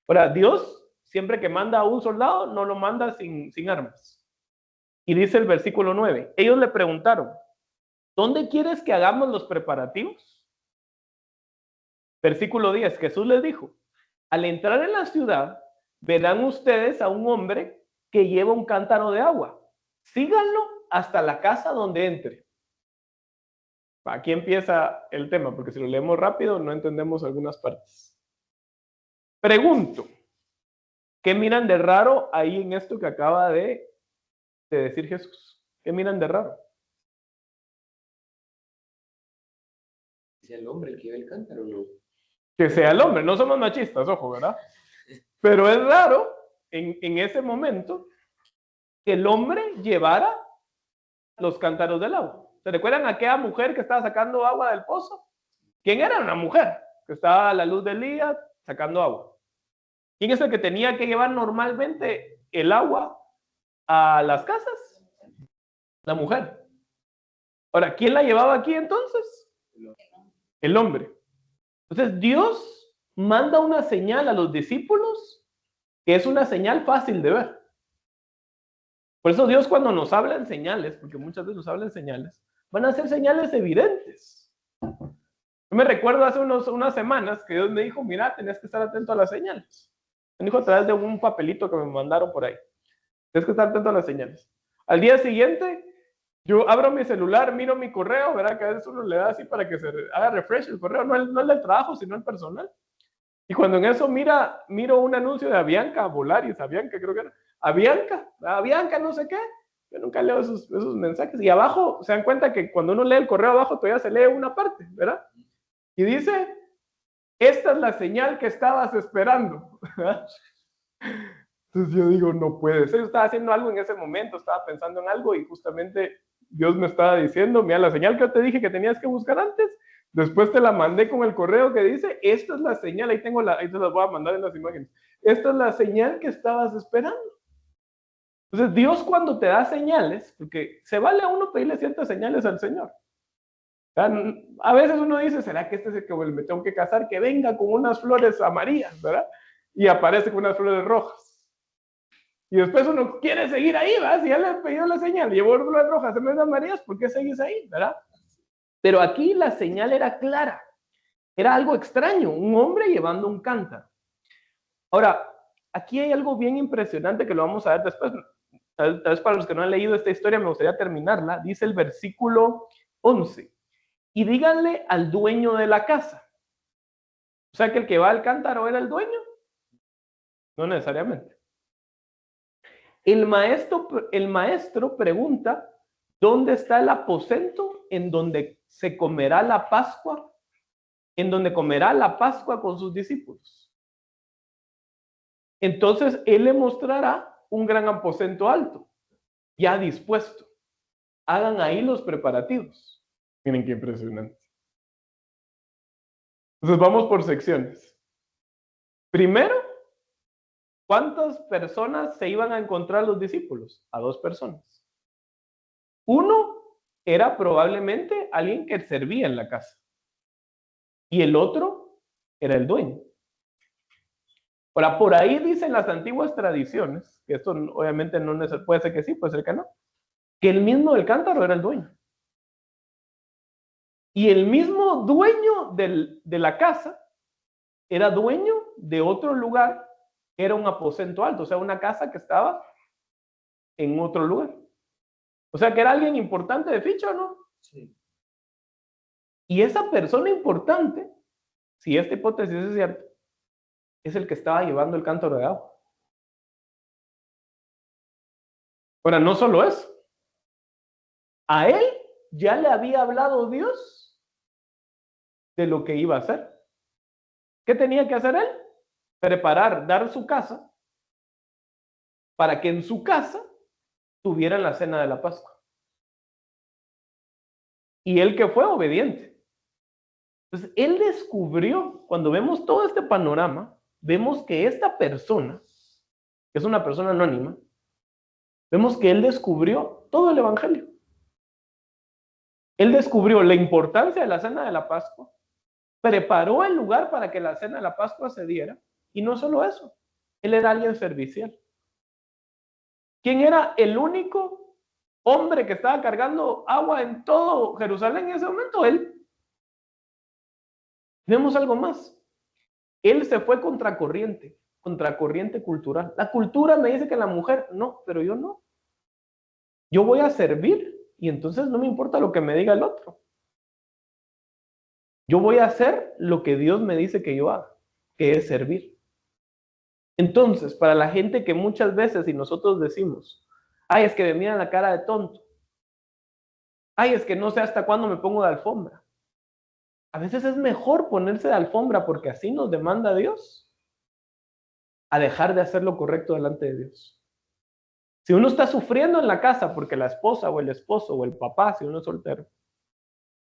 Ahora, Dios, siempre que manda a un soldado, no lo manda sin armas. Y dice el versículo 9, ellos le preguntaron, ¿dónde quieres que hagamos los preparativos? Versículo 10, Jesús les dijo, al entrar en la ciudad, verán ustedes a un hombre que lleva un cántaro de agua. Síganlo hasta la casa donde entre. Aquí empieza el tema, porque si lo leemos rápido no entendemos algunas partes. Pregunto, ¿qué miran de raro ahí en esto que acaba de decir Jesús? ¿Qué miran de raro? ¿Es el hombre el que lleva el cántaro o no? Que sea el hombre, no somos machistas, ojo, ¿verdad? Pero es raro en ese momento que el hombre llevara los cántaros del agua. ¿Se recuerdan a aquella mujer que estaba sacando agua del pozo? ¿Quién era? Una mujer que estaba a la luz del día sacando agua. ¿Quién es el que tenía que llevar normalmente el agua a las casas? La mujer. Ahora, ¿quién la llevaba aquí entonces? El hombre. Entonces Dios manda una señal a los discípulos que es una señal fácil de ver. Por eso Dios cuando nos habla en señales, porque muchas veces nos habla en señales, van a ser señales evidentes. Yo me recuerdo hace unas semanas que Dios me dijo, mira, tenés que estar atento a las señales. Me dijo a través de un papelito que me mandaron por ahí. Tienes que estar atento a las señales. Al día siguiente, yo abro mi celular, miro mi correo, ¿verdad? Que a veces uno le da así para que se haga refresh el correo, no el del trabajo, sino el personal. Y cuando en eso miro un anuncio de Avianca, Volaris, Avianca creo que era, Avianca no sé qué, yo nunca leo esos mensajes. Y abajo, se dan cuenta que cuando uno lee el correo abajo todavía se lee una parte, ¿verdad? Y dice, esta es la señal que estabas esperando. Entonces yo digo, no puede ser, yo estaba haciendo algo en ese momento, estaba pensando en algo y justamente Dios me estaba diciendo, mira, la señal que yo te dije que tenías que buscar antes, después te la mandé con el correo que dice, esta es la señal, ahí te las voy a mandar en las imágenes, esta es la señal que estabas esperando. Entonces Dios cuando te da señales, porque se vale a uno pedirle ciertas señales al Señor. A veces uno dice, ¿será que este es el que me tengo que casar? Que venga con unas flores amarillas, ¿verdad? Y aparece con unas flores rojas. Y después uno quiere seguir ahí, ¿verdad? Si ya le he pedido la señal, llevó flores rojas en vez de amarillas, ¿por qué seguís ahí, verdad? Pero aquí la señal era clara. Era algo extraño, un hombre llevando un cántaro. Ahora, aquí hay algo bien impresionante que lo vamos a ver después. Tal vez para los que no han leído esta historia, me gustaría terminarla. Dice el versículo 11. Y díganle al dueño de la casa. O sea que el que va al cántaro era el dueño. No necesariamente. El maestro pregunta, ¿dónde está el aposento en donde se comerá la Pascua? En donde comerá la Pascua con sus discípulos. Entonces él le mostrará un gran aposento alto, ya dispuesto. Hagan ahí los preparativos. Miren qué impresionante. Entonces vamos por secciones. Primero, ¿cuántas personas se iban a encontrar los discípulos? A 2 personas. Uno era probablemente alguien que servía en la casa. Y el otro era el dueño. Ahora, por ahí dicen las antiguas tradiciones, que esto obviamente no puede ser que sí, puede ser que no, que el mismo del cántaro era el dueño. Y el mismo dueño de la casa era dueño de otro lugar, que era un aposento alto, o sea, una casa que estaba en otro lugar. O sea que era alguien importante de ficha, ¿o no? Sí. Y esa persona importante, si esta hipótesis es cierta, es el que estaba llevando el cántaro de agua. Ahora, no solo eso. A él ya le había hablado Dios de lo que iba a hacer. ¿Qué tenía que hacer él? Preparar, dar su casa, para que en su casa tuvieran la cena de la Pascua. Y él que fue obediente. Entonces, él descubrió, cuando vemos todo este panorama, vemos que esta persona, que es una persona anónima, vemos que él descubrió todo el evangelio. Él descubrió la importancia de la cena de la Pascua, preparó el lugar para que la cena de la Pascua se diera, y no solo eso, él era alguien servicial. ¿Quién era el único hombre que estaba cargando agua en todo Jerusalén en ese momento? Él. Vemos algo más. Él se fue contracorriente cultural. La cultura me dice que la mujer, no, pero yo no. Yo voy a servir y entonces no me importa lo que me diga el otro. Yo voy a hacer lo que Dios me dice que yo haga, que es servir. Entonces, para la gente que muchas veces, y nosotros decimos, ay, es que me miran la cara de tonto. Ay, es que no sé hasta cuándo me pongo de alfombra. A veces es mejor ponerse de alfombra porque así nos demanda Dios, a dejar de hacer lo correcto delante de Dios. Si uno está sufriendo en la casa porque la esposa o el esposo o el papá, si uno es soltero,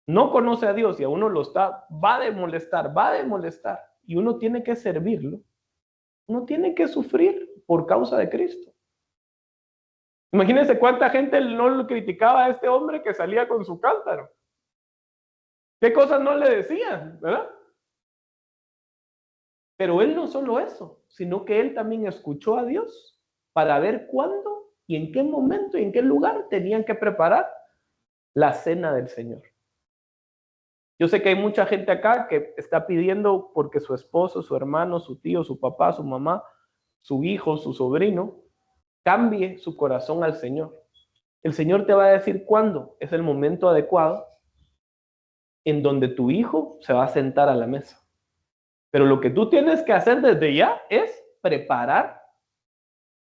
no conoce a Dios y a uno va de molestar, y uno tiene que servirlo, uno tiene que sufrir por causa de Cristo. Imagínense cuánta gente no lo criticaba a este hombre que salía con su cántaro. ¿Qué cosas no le decían, verdad? Pero él no solo eso, sino que él también escuchó a Dios para ver cuándo y en qué momento y en qué lugar tenían que preparar la cena del Señor. Yo sé que hay mucha gente acá que está pidiendo porque su esposo, su hermano, su tío, su papá, su mamá, su hijo, su sobrino, cambie su corazón al Señor. El Señor te va a decir cuándo es el momento adecuado en donde tu hijo se va a sentar a la mesa. Pero lo que tú tienes que hacer desde ya es preparar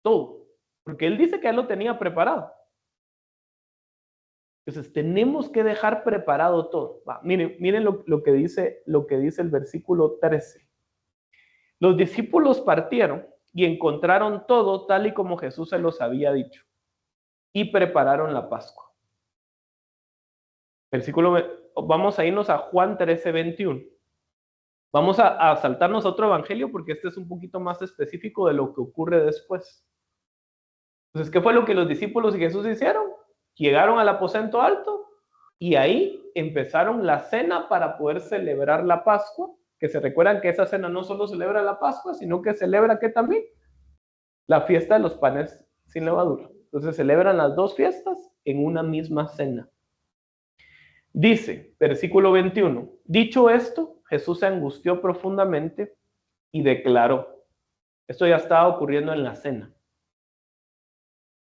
todo. Porque Él dice que Él lo tenía preparado. Entonces tenemos que dejar preparado todo. Miren lo que dice el versículo 13. Los discípulos partieron y encontraron todo tal y como Jesús se los había dicho. Y prepararon la Pascua. Vamos a irnos a Juan 13:21. Vamos a saltarnos a otro evangelio porque este es un poquito más específico de lo que ocurre después. Entonces, ¿qué fue lo que los discípulos y Jesús hicieron? Llegaron al aposento alto y ahí empezaron la cena para poder celebrar la Pascua, que se recuerdan que esa cena no solo celebra la Pascua, sino que celebra ¿qué también? La fiesta de los panes sin levadura. Entonces celebran las dos fiestas en una misma cena. Dice, versículo 21, dicho esto, Jesús se angustió profundamente y declaró, esto ya estaba ocurriendo en la cena.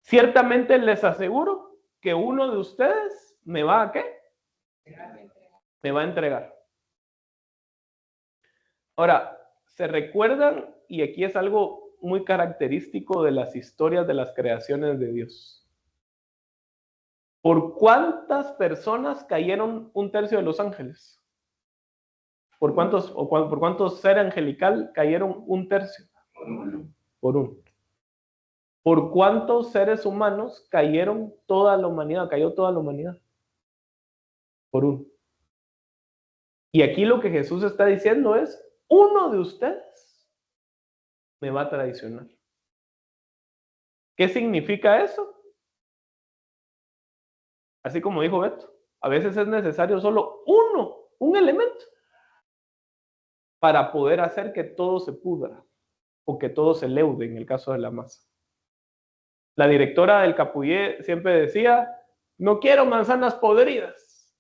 Ciertamente les aseguro que uno de ustedes me va a ¿qué? Me va a entregar. Ahora, ¿se recuerdan? Y aquí es algo muy característico de las historias de las creaciones de Dios. ¿Por cuántas personas cayeron un tercio de los ángeles? ¿Por cuántos seres angelical cayeron un tercio? Por uno. ¿Por cuántos seres humanos cayó toda la humanidad? Por uno. Y aquí lo que Jesús está diciendo es, uno de ustedes me va a traicionar. ¿Qué significa eso? Así como dijo Beto, a veces es necesario solo un elemento, para poder hacer que todo se pudra o que todo se leude en el caso de la masa. La directora del Capullé siempre decía, no quiero manzanas podridas,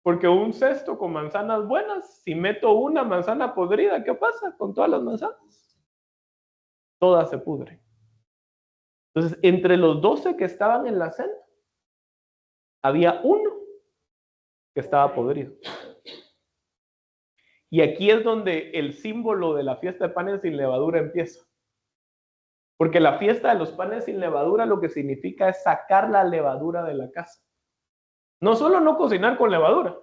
porque un cesto con manzanas buenas, si meto una manzana podrida, ¿qué pasa con todas las manzanas? Todas se pudren. Entonces, entre los 12 que estaban en la cena, había uno que estaba podrido. Y aquí es donde el símbolo de la fiesta de panes sin levadura empieza. Porque la fiesta de los panes sin levadura lo que significa es sacar la levadura de la casa. No solo no cocinar con levadura,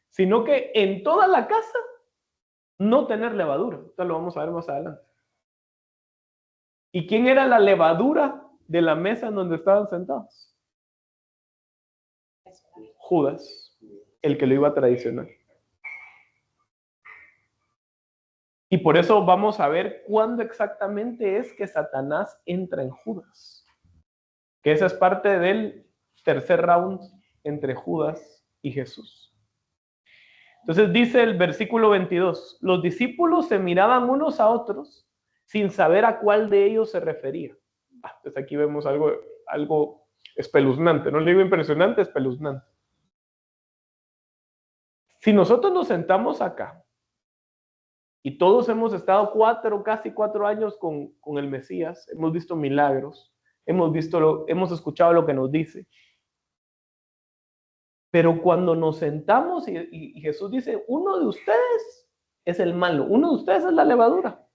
sino que en toda la casa no tener levadura. Esto lo vamos a ver más adelante. ¿Y quién era la levadura de la mesa en donde estaban sentados? Judas, el que lo iba a traicionar. Y por eso vamos a ver cuándo exactamente es que Satanás entra en Judas. Que esa es parte del tercer round entre Judas y Jesús. Entonces dice el versículo 22, los discípulos se miraban unos a otros sin saber a cuál de ellos se refería. Entonces aquí vemos algo espeluznante, no le digo impresionante, espeluznante. Si nosotros nos sentamos acá y todos hemos estado casi 4 años con el Mesías, hemos visto milagros, hemos escuchado lo que nos dice. Pero cuando nos sentamos y Jesús dice, uno de ustedes es el malo, uno de ustedes es la levadura,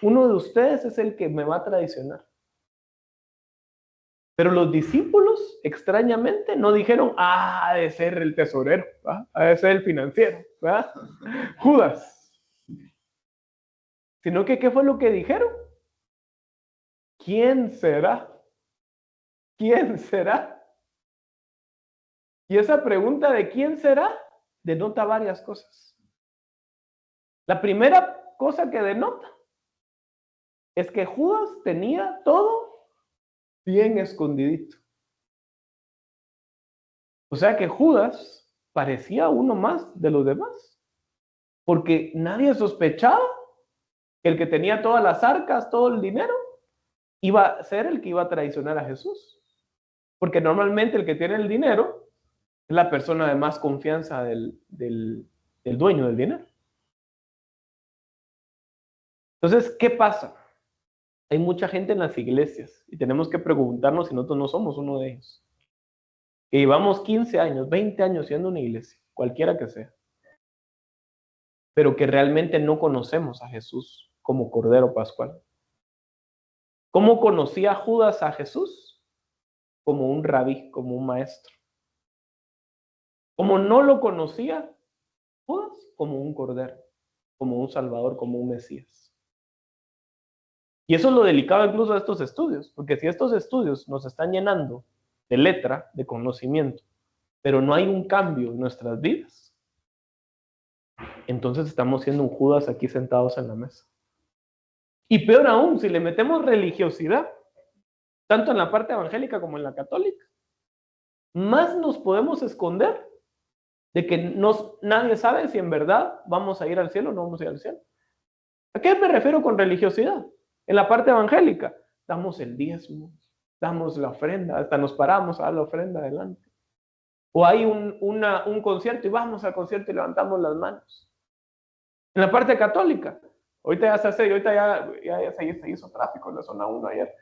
uno de ustedes es el que me va a traicionar. Pero los discípulos, extrañamente, no dijeron, ha de ser el tesorero, ¿va? Ha de ser el financiero, ¿va? Judas. Sino que, ¿qué fue lo que dijeron? ¿Quién será? ¿Quién será? Y esa pregunta de quién será denota varias cosas. La primera cosa que denota es que Judas tenía todo bien escondidito. O sea que Judas parecía uno más de los demás, porque nadie sospechaba que el que tenía todas las arcas, todo el dinero, iba a ser el que iba a traicionar a Jesús. Porque normalmente el que tiene el dinero es la persona de más confianza del dueño del dinero. Entonces, ¿qué pasa? Hay mucha gente en las iglesias y tenemos que preguntarnos si nosotros no somos uno de ellos. Que llevamos 15 años, 20 años siendo una iglesia, cualquiera que sea, pero que realmente no conocemos a Jesús como Cordero Pascual. ¿Cómo conocía Judas a Jesús? Como un rabí, como un maestro. Como no lo conocía Judas, como un Cordero, como un Salvador, como un Mesías. Y eso es lo delicado incluso de estos estudios, porque si estos estudios nos están llenando de letra, de conocimiento, pero no hay un cambio en nuestras vidas, entonces estamos siendo un Judas aquí sentados en la mesa. Y peor aún, si le metemos religiosidad, tanto en la parte evangélica como en la católica, más nos podemos esconder de que nadie sabe si en verdad vamos a ir al cielo o no vamos a ir al cielo. ¿A qué me refiero con religiosidad? En la parte evangélica, damos el diezmo, damos la ofrenda, hasta nos paramos a dar la ofrenda adelante. O hay un concierto y vamos al concierto y levantamos las manos. En la parte católica, ahorita ya se hace, ahorita ya se hizo tráfico en la zona 1 ayer.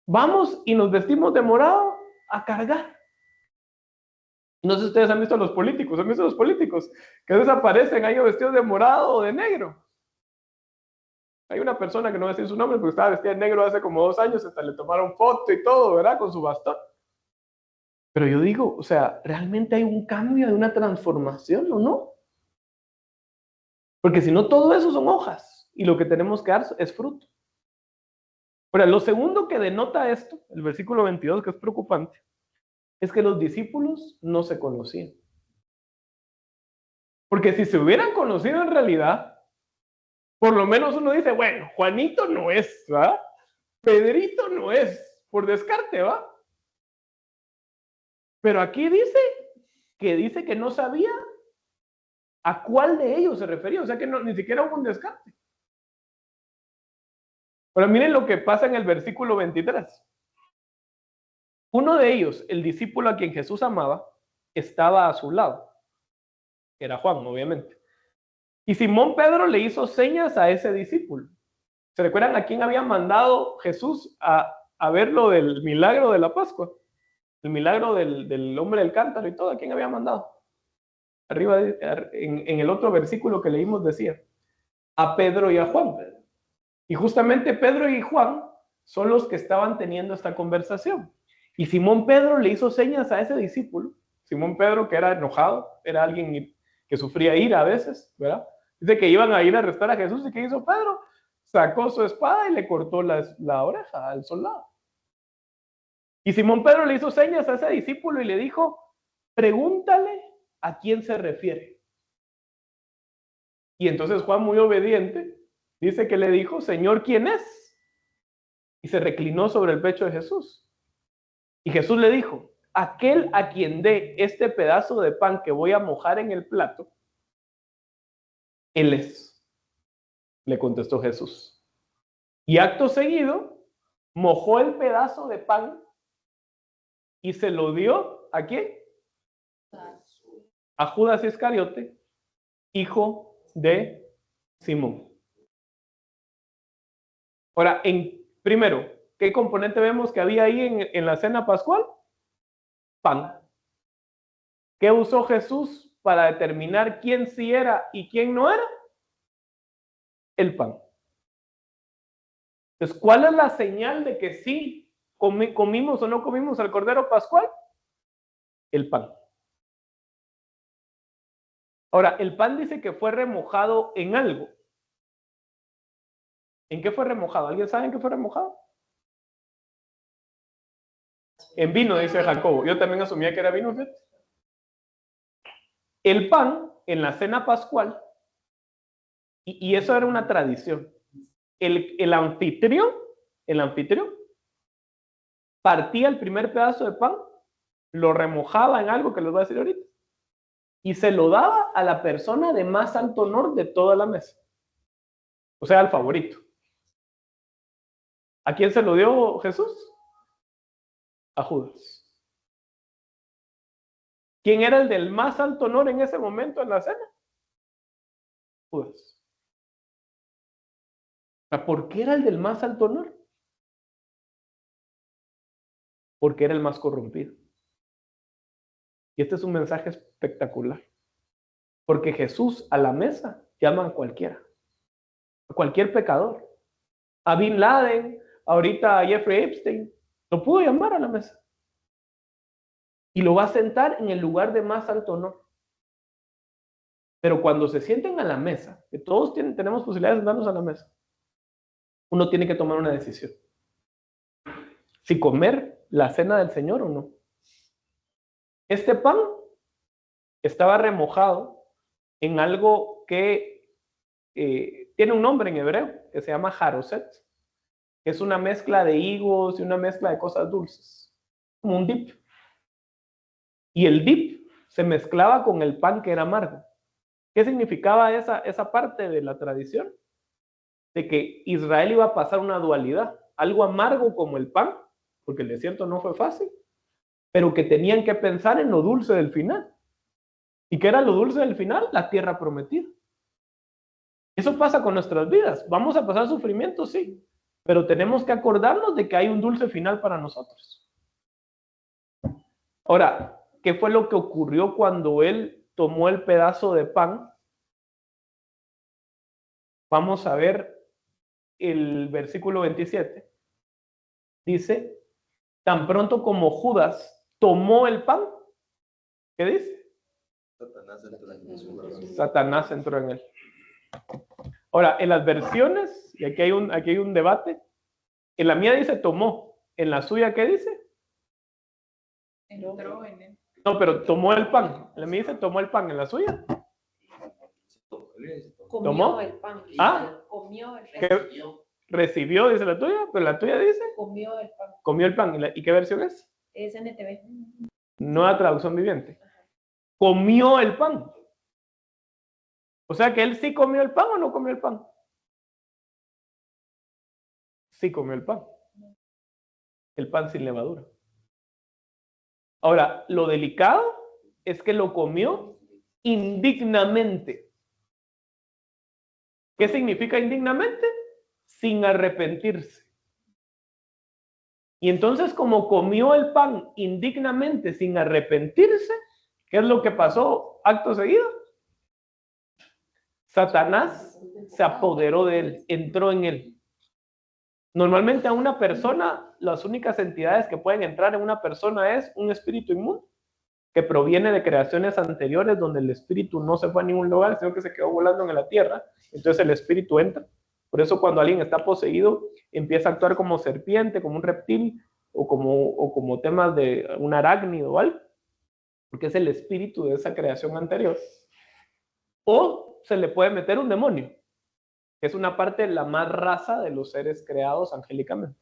Vamos y nos vestimos de morado a cargar. No sé si ustedes han visto a los políticos, ¿han visto a los políticos? Que desaparecen ahí vestidos de morado o de negro. Hay una persona que no voy a decir su nombre porque estaba vestida de negro hace como 2 años, hasta le tomaron foto y todo, ¿verdad? Con su bastón. Pero yo digo, o sea, ¿realmente hay un cambio, hay una transformación o no? Porque si no, todo eso son hojas y lo que tenemos que dar es fruto. Ahora, lo segundo que denota esto, el versículo 22, que es preocupante, es que los discípulos no se conocían. Porque si se hubieran conocido en realidad, por lo menos uno dice, bueno, Juanito no es, ¿va? Pedrito no es, por descarte, ¿va? Pero aquí dice que no sabía a cuál de ellos se refería, o sea que ni siquiera hubo un descarte. Ahora miren lo que pasa en el versículo 23. Uno de ellos, el discípulo a quien Jesús amaba, estaba a su lado. Era Juan, obviamente. Y Simón Pedro le hizo señas a ese discípulo. ¿Se recuerdan a quién había mandado Jesús a ver lo del milagro de la Pascua? El milagro del hombre del cántaro y todo, ¿a quién había mandado? Arriba, en el otro versículo que leímos decía, a Pedro y a Juan. Y justamente Pedro y Juan son los que estaban teniendo esta conversación. Y Simón Pedro le hizo señas a ese discípulo. Simón Pedro, que era enojado, era alguien que sufría ira a veces, ¿verdad? Dice que iban a ir a arrestar a Jesús. ¿Y qué hizo Pedro? Sacó su espada y le cortó la oreja al soldado. Y Simón Pedro le hizo señas a ese discípulo y le dijo, pregúntale a quién se refiere. Y entonces Juan, muy obediente, dice que le dijo, Señor, ¿quién es? Y se reclinó sobre el pecho de Jesús. Y Jesús le dijo, aquel a quien dé este pedazo de pan que voy a mojar en el plato, él es. Le contestó Jesús. Y acto seguido, mojó el pedazo de pan y se lo dio, ¿a quién? A Judas Iscariote, hijo de Simón. Ahora, primero, ¿qué componente vemos que había ahí en la cena pascual? Pan. ¿Qué usó Jesús para determinar quién sí era y quién no era? El pan. Entonces, ¿cuál es la señal de que sí comimos o no comimos al Cordero Pascual? El pan. Ahora, el pan dice que fue remojado en algo. ¿En qué fue remojado? ¿Alguien sabe en qué fue remojado? En vino, dice Jacobo. Yo también asumía que era vino. ¿Sí? El pan en la cena pascual, y eso era una tradición. El anfitrión partía el primer pedazo de pan, lo remojaba en algo que les voy a decir ahorita, y se lo daba a la persona de más alto honor de toda la mesa. O sea, al favorito. ¿A quién se lo dio Jesús? A Judas. ¿Quién era el del más alto honor en ese momento en la cena? Judas. ¿Por qué era el del más alto honor? Porque era el más corrompido. Y este es un mensaje espectacular. Porque Jesús a la mesa llama a cualquiera. A cualquier pecador. A Bin Laden, ahorita a Jeffrey Epstein. Lo pudo llamar a la mesa. Y lo va a sentar en el lugar de más alto honor. Pero cuando se sienten a la mesa, que todos tenemos posibilidades de sentarnos a la mesa, uno tiene que tomar una decisión. Si comer la cena del Señor o no. Este pan estaba remojado en algo que tiene un nombre en hebreo, que se llama jaroset, que es una mezcla de higos y una mezcla de cosas dulces, como un dip. Y el dip se mezclaba con el pan que era amargo. ¿Qué significaba esa parte de la tradición? De que Israel iba a pasar una dualidad, algo amargo como el pan, porque el desierto no fue fácil, pero que tenían que pensar en lo dulce del final. ¿Y qué era lo dulce del final? La tierra prometida. Eso pasa con nuestras vidas. Vamos a pasar sufrimiento, sí, pero tenemos que acordarnos de que hay un dulce final para nosotros. Ahora, ¿qué fue lo que ocurrió cuando él tomó el pedazo de pan? Vamos a ver el versículo 27. Dice, tan pronto como Judas tomó el pan, ¿qué dice? Satanás entró en él. Ahora, en las versiones, y aquí hay un debate, en la mía dice tomó, en la suya, ¿qué dice? Entró en él. No, pero tomó el pan. En la mía dice tomó el pan, en la suya. ¿Tomó? El pan. ¿Ah? Comió el pan. Recibió, dice la tuya, pero la tuya dice. Comió el pan. Comió el pan. ¿Y qué versión es? Es NTV. Nueva traducción viviente. Comió el pan. O sea que él sí comió el pan o no comió el pan. Sí comió el pan. El pan sin levadura. Ahora, lo delicado es que lo comió indignamente. ¿Qué significa indignamente? Sin arrepentirse. Y entonces, como comió el pan indignamente sin arrepentirse, ¿qué es lo que pasó acto seguido? Satanás se apoderó de él, entró en él. Normalmente a una persona, las únicas entidades que pueden entrar en una persona es un espíritu inmundo, que proviene de creaciones anteriores donde el espíritu no se fue a ningún lugar, sino que se quedó volando en la tierra. Entonces el espíritu entra. Por eso cuando alguien está poseído, empieza a actuar como serpiente, como un reptil, o como temas de un arácnido o algo, porque es el espíritu de esa creación anterior. O se le puede meter un demonio, que es una parte de la más raza de los seres creados angélicamente.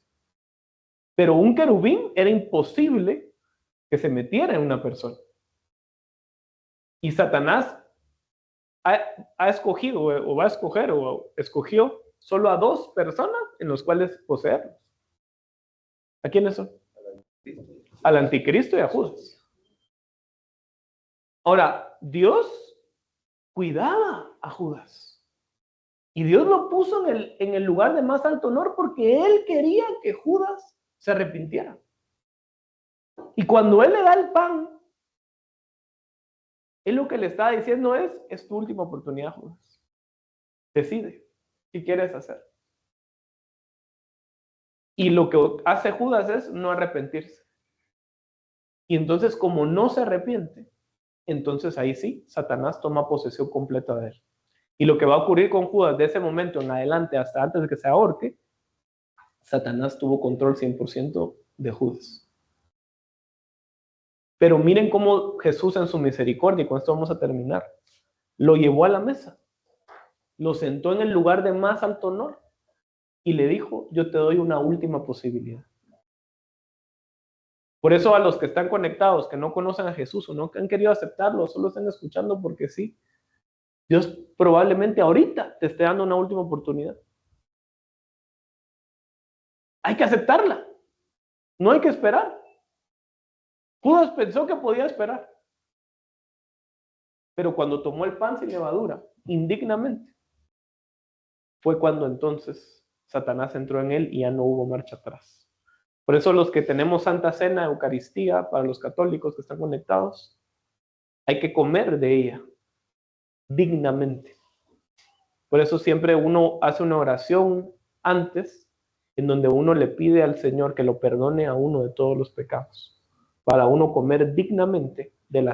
Pero un querubín era imposible que se metiera en una persona. Y Satanás ha escogido, o va a escoger, o escogió solo a 2 personas en los cuales poseerlos. ¿A quiénes son? Al anticristo y a Judas. Ahora, Dios cuidaba a Judas. Y Dios lo puso en el lugar de más alto honor porque Él quería que Judas se arrepintiera. Y cuando Él le da el pan, Él lo que le está diciendo es tu última oportunidad, Judas. Decide qué quieres hacer. Y lo que hace Judas es no arrepentirse. Y entonces, como no se arrepiente, entonces ahí sí, Satanás toma posesión completa de él. Y lo que va a ocurrir con Judas de ese momento en adelante, hasta antes de que se ahorque, Satanás tuvo control 100% de Judas. Pero miren cómo Jesús en su misericordia, y con esto vamos a terminar, lo llevó a la mesa, lo sentó en el lugar de más alto honor y le dijo, yo te doy una última posibilidad. Por eso a los que están conectados, que no conocen a Jesús o no han querido aceptarlo, solo están escuchando porque sí, Dios probablemente ahorita te esté dando una última oportunidad. Hay que aceptarla. No hay que esperar. Judas pensó que podía esperar. Pero cuando tomó el pan sin levadura, indignamente, fue cuando entonces Satanás entró en él y ya no hubo marcha atrás. Por eso los que tenemos Santa Cena, Eucaristía, para los católicos que están conectados, hay que comer de ella dignamente. Por eso siempre uno hace una oración antes, en donde uno le pide al Señor que lo perdone a uno de todos los pecados, para uno comer dignamente de la